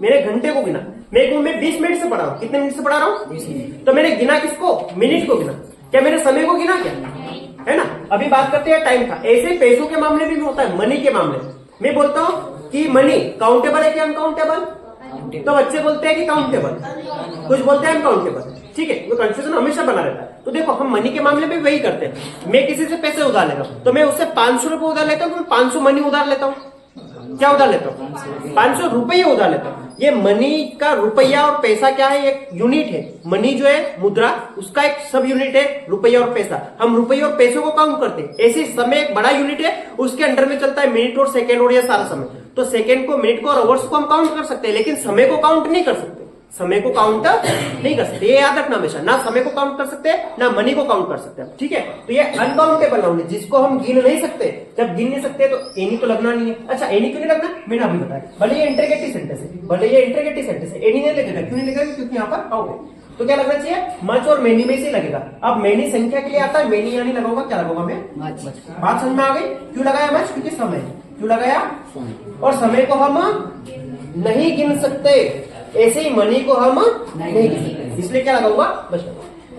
मेरे घंटे को गिना। मैं 20 मिनट से पढ़ा रहा हूं, कितने मिनट से पढ़ा रहा हूं, तो मैंने गिना किसको, मिनट को गिना। क्या मैंने समय को गिना क्या, है ना। अभी बात करते हैं टाइम का। ऐसे पैसों के मामले में भी होता है, मनी के मामले में मैं बोलता हूं कि मनी काउंटेबल है कि अनकाउंटेबल, तो बच्चे बोलते हैं कि काउंटेबल, कुछ बोलते हैं अनकाउंटेबल, ठीक है। वो कंफ्यूजन हमेशा बना रहता है। तो देखो हम मनी के मामले में वही करते हैं। मैं किसी से पैसे उधार लेता हूं तो मैं उससे 500 रुपए उधार लेता हूं, तो मैं 500 मनी उधार लेता हूं। क्या उधार लेता हूं, 500 रुपये उधार लेता हूं। ये मनी का रुपया और पैसा क्या है, एक यूनिट है। मनी जो है मुद्रा, उसका एक सब यूनिट है रुपया और पैसा। हम रुपये और पैसों को काउंट करते हैं। ऐसे समय एक बड़ा यूनिट है, उसके अंडर में चलता है मिनट और सेकेंड और ये सारा समय। तो सेकेंड को, मिनट को और आवर्स को हम काउंट कर सकते हैं, लेकिन समय को काउंट नहीं कर सकते। समय को काउंट नहीं कर सकते, ये याद रखना हमेशा। ना समय को काउंट कर सकते हैं, ना मनी को काउंट कर सकते हैं, ठीक है। तो ये अनकाउंटेबल नाउन है जिसको हम गिन नहीं सकते। जब गिन नहीं सकते तो एनी तो लगना नहीं है। अच्छा एनी क्यों नहीं लगना, मैंने अभी बताया। भले ये इंटरगेटिव सेंटेंस है, भले ये इंटरगेटिव सेंटेंस है, एनी नहीं लगेगा। क्यों नहीं लगेगा, क्योंकि यहाँ पर हाउ है। तो क्या लगना चाहिए, मच और मेनी में से लगेगा। अब मेनी संख्या के लिए आता है, मेनी यानी लगाऊंगा, क्या लगाऊंगा मैं, बात समझ में आ गई। क्यों लगाया मच, क्योंकि समय। क्यों लगाया, और समय को हम नहीं गिन सकते, ऐसे ही मनी को हम नहीं गिन सकते, इसलिए क्या लगाऊंगा, बस।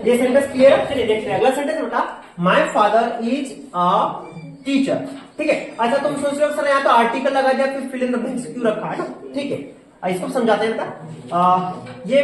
ये सेंटेंस क्लियर है? चलिए देखते हैं अगला सेंटेंस बेटा, my father is a teacher. ठीक है, अच्छा तुम सोच रहे हो सर यहाँ तो आर्टिकल लगा दिया फिर फिल इन द ब्लैंक्स क्यों रखा है ना? ठीक है, इसको समझाते हैं बेटा। ये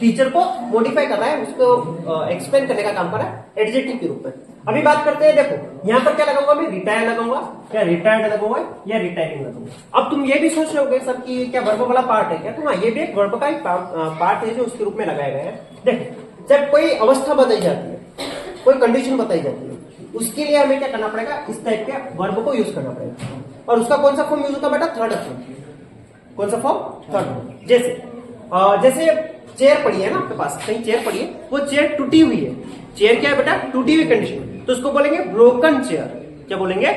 टीचर को मॉडिफाई कर रहा है, उसको एक्सप्लेन करने का काम कर रहा है एडजेक्टिव के रूप में। अभी बात करते हैं, देखो यहाँ पर क्या लगाऊंगा मैं, रिटायर लगाऊंगा या रिटायर्ड लगाऊंगा या रिटायरिंग लगाऊंगा। अब तुम ये भी सोच रहे होगे सर कि क्या वर्ब वाला पार्ट है क्या? तो हाँ, ये भी एक वर्ब का एक पार्ट है जो उसके रूप में लगाया गया है। देखो जब कोई अवस्था बताई जाती है, कोई कंडीशन बताई जाती है, उसके लिए हमें क्या करना पड़ेगा, इस टाइप के वर्ब को यूज करना पड़ेगा। और उसका कौन सा फॉर्म यूज होता है बेटा? Third form. कौन सा फॉर्म? Third form. जैसे चेयर पड़ी है ना आपके पास, कहीं चेयर पड़ी है, वो चेयर टूटी हुई है। चेयर क्या है बेटा? टूटी हुई कंडीशन में, तो उसको बोलेंगे ब्रोकन चेयर। क्या बोलेंगे?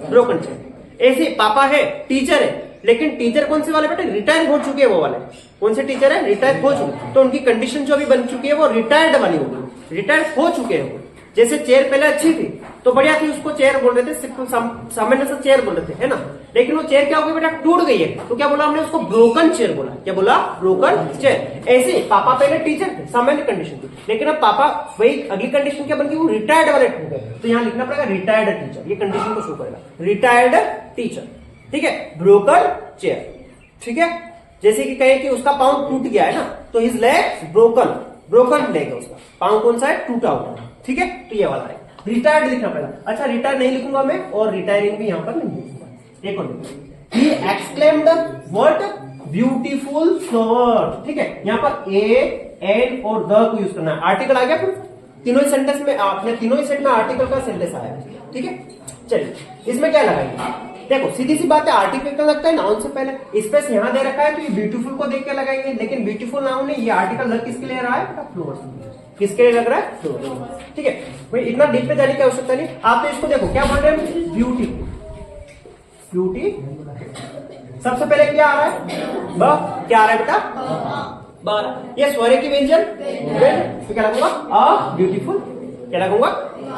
Broken chair. ऐसे पापा है, टीचर है, लेकिन टीचर कौन से वाले बेटा? रिटायर हो चुके हैं वो वाले। कौन से टीचर है? रिटायर हो चुके, तो उनकी कंडीशन जो अभी बन चुकी है वो रिटायर्ड वाली होगी, रिटायर हो चुके हैं वो। जैसे चेयर पहले अच्छी थी तो बढ़िया थी, उसको चेयर बोल रहे थे, सामान्य से चेयर बोल रहे थे, है ना? लेकिन वो चेयर क्या हो गई बेटा? टूट गई है, तो क्या बोला हमने उसको? ब्रोकन चेयर बोला। क्या बोला? Broken chair. ऐसे पापा पहले टीचर थे, सामान्य कंडीशन थी, लेकिन अब पापा वही अगली कंडीशन क्या बन गई? वो रिटायर्ड वाले हो गए, तो यहाँ लिखना पड़ेगा रिटायर्ड टीचर। ये कंडीशन को शो करेगा, रिटायर्ड टीचर। ठीक है, ब्रोकन चेयर। ठीक है, जैसे कि कहे कि उसका पाँव टूट गया है ना, तो his leg broken, broken leg है उसका, पाँव कौन सा है? टूटा हुआ। ठीक है, तो ये वाला है। रिटायर्ड लिखना पड़ेगा। अच्छा, रिटायर नहीं लिखूंगा मैं, और रिटायरिंग भी यहाँ पर नहीं लिखूंगा। एक और he exclaimed what? Beautiful flower. ठीक है, यहाँ पर ए, एन और द को यूज करना है। आर्टिकल आ गया फिर तीनों ही सेंटेंस में, आपने तीनों ही सेट में आर्टिकल का सेंटेंस आया। ठीक है, चलिए इसमें क्या लगाएंगे? देखो सीधी सी बात है, आर्टिकल का लगता है नाउन से पहले, स्पेस यहाँ दे रखा है तो ये ब्यूटीफुल को देख के लगाएंगे, लेकिन ब्यूटीफुल नाउन नहीं, ये आर्टिकल लग किसके लिए रहा है? फ्लावर। किसके लिए लग रहा है? फ्लावर। ठीक है, भाई इतना डीप पे जाने की आवश्यकता नहीं। आप तो इसको देखो क्या बोल रहे हैं? Beauty, beauty. सबसे पहले क्या आ रहा है? ब। क्या आ रहा है बेटा? ब। ये स्वर की व्यंजन, तो क्या लगूंगा? A beautiful. क्या लगूंगा?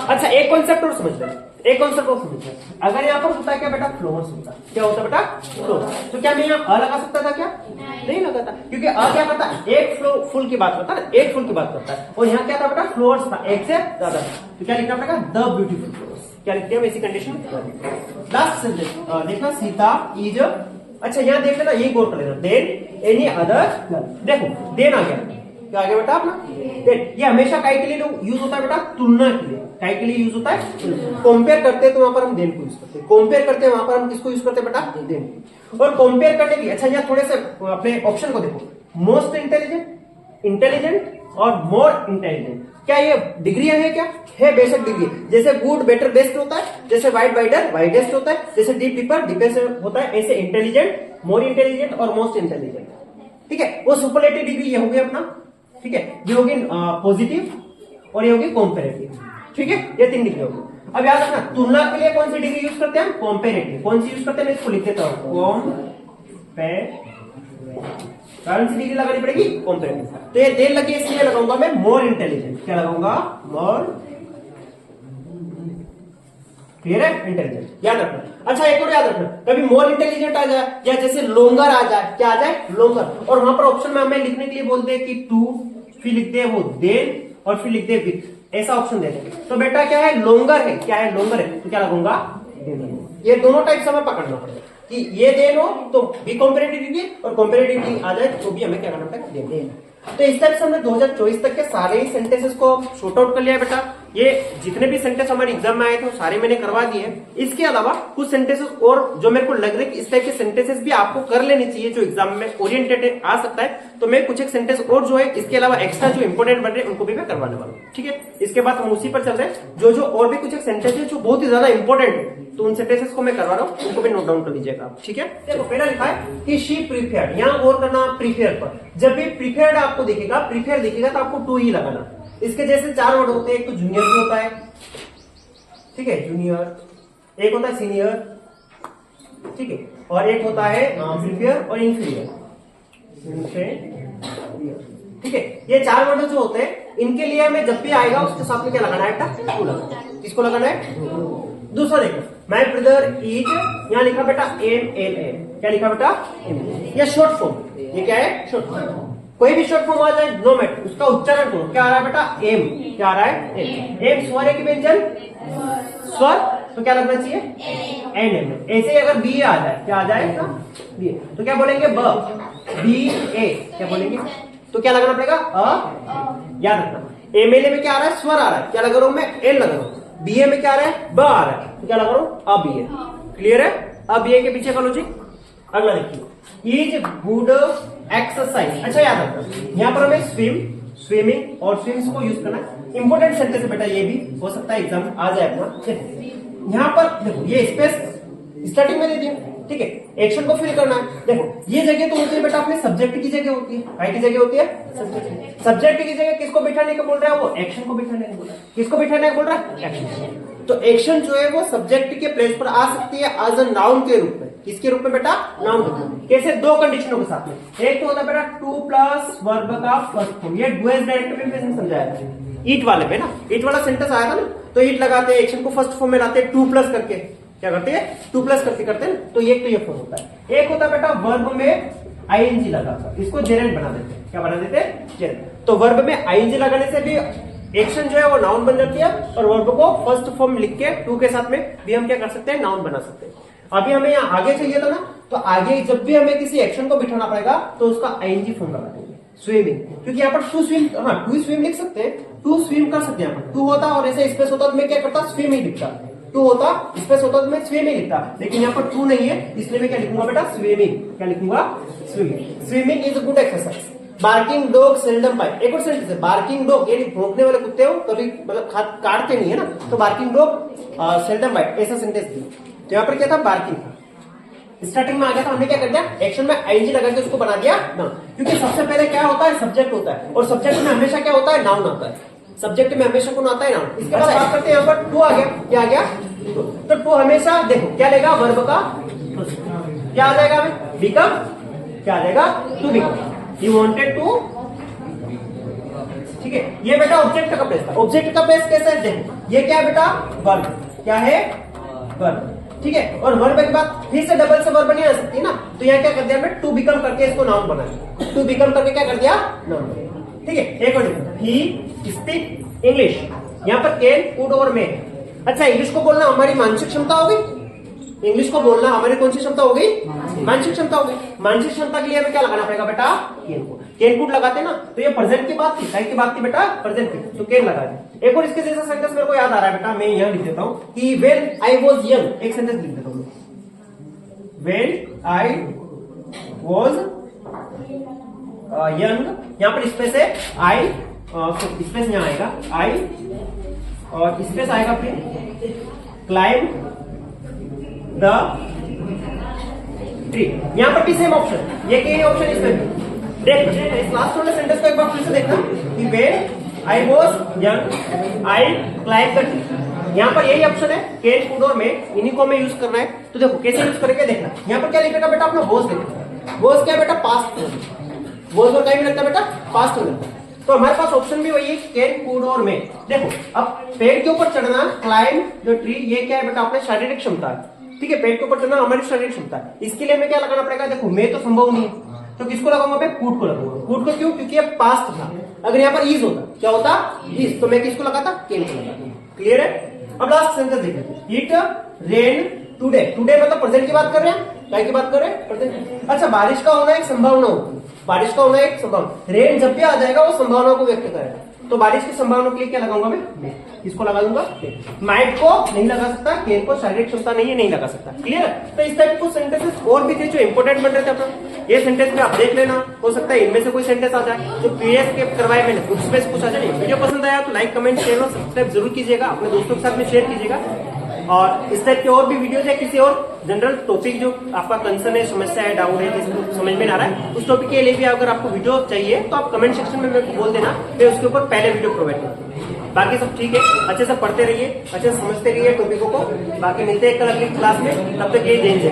अच्छा, एक कॉन्सेप्ट और समझ रहे, एक कॉन्सेप्ट और समझ रहे। अगर यहाँ पर होता है क्या बेटा? फ्लोर्स होता है। क्या होता है बेटा? फ्लोर्स। तो क्या मैं यहाँ अ लगा सकता था क्या? नहीं लगाता, क्योंकि अ क्या करता है? एक फुल की बात करता है, एक फुल की बात करता है, और यहाँ क्या था बेटा? फ्लोर्स था, एक से ज्यादा। तो क्या लिखना पड़ेगा? The beautiful floors. क्या लिखते हैं ऐसी कंडीशन? लास्ट सेंटेंस देखना, सीता इज। अच्छा यहाँ देख लेना, यही गौर कर लेना, देन एनी अदर। देखो देन आ गया, क्या आ गया बेटा अपना? देन। ये हमेशा काय के लिए यूज होता है बेटा? तुलना के लिए। काय के लिए यूज होता है? कंपेयर करते हैं तो वहां पर हम देन को यूज करते हैं, कंपेयर करते हैं वहां पर हम किसको यूज करते हैं बेटा? देन। और कंपेयर करने की, अच्छा यहाँ थोड़े से अपने ऑप्शन को देखो, मोस्ट इंटेलिजेंट, इंटेलिजेंट और मोर इंटेलिजेंट। क्या ये डिग्रियां है? क्या है? बेशक डिग्री। जैसे गुड, बेटर, बेस्ट होता है, जैसे वाइड, वाइडर, वाइडेस्ट होता है, जैसे डीप, डीपर, डीपेस्ट होता है, ऐसे इंटेलिजेंट, मोर इंटेलिजेंट और मोस्ट इंटेलिजेंट। ठीक है, वो सुपरलेटिव डिग्री ये हो गई अपना। ठीक है, ये होगी पॉजिटिव और ये होगी कॉम्पेरेटिव। ठीक है, ये तीन डिग्री होगी। अब याद रखना, तुलना के लिए कौन सी डिग्री यूज करते हैं? कॉम्पेरेटिव। कौन सी यूज करते हैं? मैं इसको लिख देता हूं, कौन सी डिग्री लगानी पड़ेगी? कॉम्पेरेटिव। तो ये देर लगी इसलिए लगाऊंगा मैं मोर इंटेलिजेंट। क्या लगाऊंगा? मोर। क्लियर है? इंटेलिजेंट याद रखना। अच्छा एक और याद रखना, कभी मोर इंटेलिजेंट आ जाए या जैसे लोंगर आ जाए, क्या आ जाए? लोंगर, और वहां पर ऑप्शन में हमें लिखने के लिए बोलते हैं कि टू, फिर लिखते हैं वो देन, और फिर लिखते हैं विथ, ऐसा ऑप्शन दे देंगे। तो बेटा क्या है? लोंगर है। क्या है? लोंगर है, तो क्या लगूंगा? ये दोनों टाइप से हमें पकड़ना पड़ेगा कि ये देन हो तो भी कॉम्पेरेटिव डिग्री, और कॉम्पेरेटिव आ जाए तो भी हमें क्या करना पड़ेगा? देन। तो इस तरह से हमने 2024 तक के सारे ही सेंटेंसेस को शॉर्ट आउट कर लिया बेटा। ये जितने भी सेंटेंस हमारे एग्जाम में आए थे वो सारे मैंने करवा दिए। इसके अलावा कुछ सेंटेंसेस और जो मेरे को लग रहा है कि इस टाइप के सेंटेंसेस भी आपको कर लेने चाहिए जो एग्जाम में ओरिएंटेड आ सकता है, तो मैं कुछ एक सेंटेंस और जो है इसके अलावा एक्स्ट्रा जो इंपोर्टेंट बन रहे हैं उनको भी मैं करवाने वाला हूँ। ठीक है, इसके बाद हम उसी पर चल रहे हैं। जो और भी कुछ एक सेंटेंस है जो बहुत ही ज्यादा इंपॉर्टेंट है, तो उन सेंटेंसेस को मैं करवा रहा हूँ, उनको भी नोट डाउन कर लीजिएगा। ठीक है, देखो पहला लिखा है कि शी प्रीफेयर्ड। यहाँ गौर करना प्रीफेयर पर। जब भी प्रीफेयर्ड आपको दिखेगा, प्रीफेयर दिखेगा तो आपको टू ही लगाना। इसके जैसे चार वर्ड होते हैं, एक तो जूनियर भी होता है, ठीक है, जूनियर, एक होता है सीनियर, ठीक है, और एक होता है प्रीफेयर और इंफीरियर। ठीक है, ये चार वर्ड जो होते हैं इनके लिए हमें जब भी आएगा उसके साथ में क्या लगाना है? टू लगाना है। किसको लगाना है? दूसरा देखो, माय ब्रदर इज, यहाँ लिखा बेटा MLA। क्या लिखा बेटा? ये शॉर्ट फॉर्म। ये क्या है? Short form. कोई भी शॉर्ट फॉर्म आ जाए नो मैटर, उसका उच्चारण करो। क्या आ रहा है बेटा? एम। क्या आ रहा है? एम। एम स्वर है कि व्यंजन? स्वर, तो क्या लगना चाहिए? An um. ऐसे ही अगर बी आ जाए, क्या आ जाएगा? बी, तो क्या बोलेंगे? ब, बी ए। क्या बोलेंगे? तो क्या लगाना पड़ेगा? अ। याद रखना, एमएलए में क्या आ रहा है? स्वर आ रहा है, क्या लगा रहा हूं मैं? एन लगा रहा हूं। बीए में क्या आ रहा है? ब आ रहा है, तो क्या लगा रहा हूं? अब बीए। क्लियर है? अब बीए के पीछे का लॉजिक। अगला देखिए, इज गुड एक्सरसाइज। अच्छा याद रखना, यहाँ पर हमें स्विमिंग और स्विम्स को यूज करना है। इंपोर्टेंट सेंटेंस है बेटा, ये भी हो सकता है एग्जाम आ जाए अपना। देखो यहाँ पर, देखो ये स्पेस स्टार्टिंग में दे दिया, ठीक है। एक्शन को फिल करना है। देखो ये जगह तो होती है बेटा अपने सब्जेक्ट की जगह होती है। काय की जगह होती है? सब्जेक्ट की जगह किसको बिठाने को बोल रहा है? वो एक्शन को बिठाने को बोल रहा है। किसको बिठाने को बोल रहा है? एक्शन। तो एक्शन जो है वो सब्जेक्ट के प्लेस पर आ सकती है एज अ नाउन के रूप में। किसके रूप में बेटा? नाउन के रूप में। कैसे? दो कंडीशनों के साथ में। एक तो होता है बेटा टू प्लस वर्ब का फर्स्ट फॉर्म। ये डुएस डायरेक्ट में समझाया था ईट वाले में ना, ईट वाला सेंटेंस आया था ना, तो ईट लगाते हैं, एक्शन को फर्स्ट फॉर्म में लाते हैं, टू प्लस करके। क्या करते हैं? टू प्लस करके करते हैं। तो एक तो ये फॉर्म होता है। एक होता है बेटा वर्ब में आईएनजी लगाकर, इसको जेरेंट बना देते हैं। क्या बना देते हैं? जेरेंट। तो वर्ब में आईएनजी लगाने से भी एक्शन जो है वो नाउन बन जाती है, और वर्ब को फर्स्ट फॉर्म लिख के टू के साथ में भी हम क्या कर सकते हैं? नाउन बना सकते हैं। अभी हमें यहाँ आगे चाहिए था ना, तो आगे जब भी हमें किसी एक्शन को बिठाना पड़ेगा तो उसका आईएनजी फॉर्म लगा देंगे। स्विमिंग, क्योंकि यहाँ पर टू स्विम, हाँ टू स्विम लिख सकते हैं, टू स्विम कर सकते हैं। यहाँ पर टू होता और ऐसे स्पेस होता तो मैं क्या करता? स्विम ही लिखता। टू होता स्पेस होता तो मैं स्विम ही लिखता, लेकिन यहाँ पर टू नहीं है, इसलिए मैं क्या लिखूंगा बेटा? स्विमिंग। क्या लिखूंगा? Swimming. Swimming is a good exercise. Barking dog seldom bite. एक और सेंटेंस है, बार्किंग डॉग, यानी भौंकने वाले कुत्ते हो कभी मतलब काटते नहीं है ना, तो बार्किंग डॉग सेल्डम बाइट, ऐसा सेंटेंस दिया। तो यहाँ पर क्या था? बार्किंग। स्टार्टिंग में आ गया था, हमने क्या कर दिया? एक्शन में आईएनजी लगा के उसको बना दिया नाउन। क्योंकि सबसे पहले क्या होता है? सब्जेक्ट होता है, और सब्जेक्ट में हमेशा क्या होता है? नाउन आता है। सब्जेक्ट में हमेशा कौन आता है? नाउन। इसके बाद बात करते हैं, यहाँ पर टू आ गया। क्या आ गया? तो टू हमेशा देखो क्या लेगा? वर्ब का क्या आ जाएगा? बिकम। क्या आ जाएगा? To become. You wanted to, ठीक है। ये बेटा ऑब्जेक्ट का प्लेस था। ऑब्जेक्ट का प्लेस कैसा है? देखो ये क्या है बेटा? वर्ब। क्या है? वर्ब, ठीक है। और वर्ब के बाद फिर से डबल से वर्ब नहीं आ सकती ना, तो यहाँ क्या कर दिया? हमने टू बिकम करके इसको नाउन बना दिया। टू बिकम करके क्या कर दिया? नाउन, ठीक है। एक और ही स्पीक इंग्लिश। यहाँ पर कैन, कुड और मे। अच्छा, इंग्लिश को बोलना हमारी मानसिक क्षमता होगी। इंग्लिश को बोलना हमारी कौन सी क्षमता होगी? मानसिक क्षमता होगी। मानसिक क्षमता के लिए हमें क्या लगाना पड़ेगा बेटा? कैन को। कैन कुड लगाते ना, तो ये प्रेजेंट की बात थी। काय की बात थी बेटा? प्रेजेंट की, तो कैन लगा दे। एक और इसके जैसा सेंटेंस मेरे को याद आ रहा है बेटा, मैं यहाँ लिख देता हूँ कि व्हेन आई वाज यंग। एक सेंटेंस लिख देता हूँ, व्हेन आई वाज यंग। यहाँ पर स्पेस है, आई स्पेस यहाँ आएगा, आई और स्पेस आएगा, फिर क्लाइम द ट्री। यहाँ पर भी सेम ऑप्शन, ये के ऑप्शन इसमें देख। इस लास्ट वाले सेंटेंस को एक बार फिर से देखना कि when I was young I climb the tree. यहाँ पर यही ऑप्शन है, कैन, कुड और मे, इन्हीं को हमें यूज करना है। तो देखो कैसे यूज करेंगे, देखना। यहाँ पर क्या लिखेगा बेटा? अपना वॉज लिखेगा। वॉज क्या बेटा? पास्ट। वॉज और टाइम लगता है बेटा? पास्ट में लगता है। तो हमारे पास ऑप्शन भी वही है, कैन, कुड और मे। देखो अब पेड़ के ऊपर चढ़ना, क्लाइम द ट्री, ये क्या है बेटा? अपने शारीरिक क्षमता है, ठीक है। पेड़ के ऊपर चढ़ना हमारी शारीरिक क्षमता है। इसके लिए हमें क्या लगाना पड़ेगा? देखो मे तो संभव नहीं है, तो किसको लगाऊंगा मैं? कुड को लगाऊंगा। कुड को क्यों? क्योंकि ये पास्ट था। अगर यहाँ पर इज होता, क्या होता? इज, तो मैं किसको लगाता? कैन को लगाता। क्लियर है? अब लास्ट सेंटेंस देखिए, इट रेन टुडे। टुडे मतलब प्रेजेंट की बात कर रहे हैं, क्या की बात कर रहे हैं? प्रेजेंट। अच्छा, बारिश का होना एक संभावना होती है, बारिश का होना एक संभावना। रेन जब भी आ जाएगा वो संभावना को व्यक्त करेगा, तो बारिश की संभावना के लिए क्या लगाऊंगा मैं? इसको लगा दूंगा। माइट को नहीं लगा सकता, कैन को शारीरिक क्षमता नहीं है, नहीं लगा सकता। क्लियर? तो इस टाइप कुछ सेंटेंसेस और भी थे जो इंपोर्टेंट बन रहे थे अपना। ये सेंटेंस में आप देख लेना, हो सकता है इनमें से कोई सेंटेंस आ जाए जो प्रीवियस के करवाए मैंने, उसमें से कुछ आ जाए। वीडियो पसंद आया तो लाइक, कमेंट, शेयर और सब्सक्राइब जरूर कीजिएगा, अपने दोस्तों के साथ में शेयर कीजिएगा। और इस टाइप के और भी वीडियोज है, किसी और जनरल टॉपिक जो आपका कंसर्न है, समस्या है, डाउट है, जिसको समझ में ना रहा है, उस टॉपिक के लिए भी अगर आपको वीडियो चाहिए तो आप कमेंट सेक्शन में मेरे को बोल देना, मैं उसके ऊपर पहले वीडियो प्रोवाइड करूंगा। बाकी सब ठीक है, अच्छे से पढ़ते रहिए, अच्छे से समझते रहिए टॉपिकों को। बाकी मिलते हैं कल अगली क्लास में, तब तक ये जय हिंद।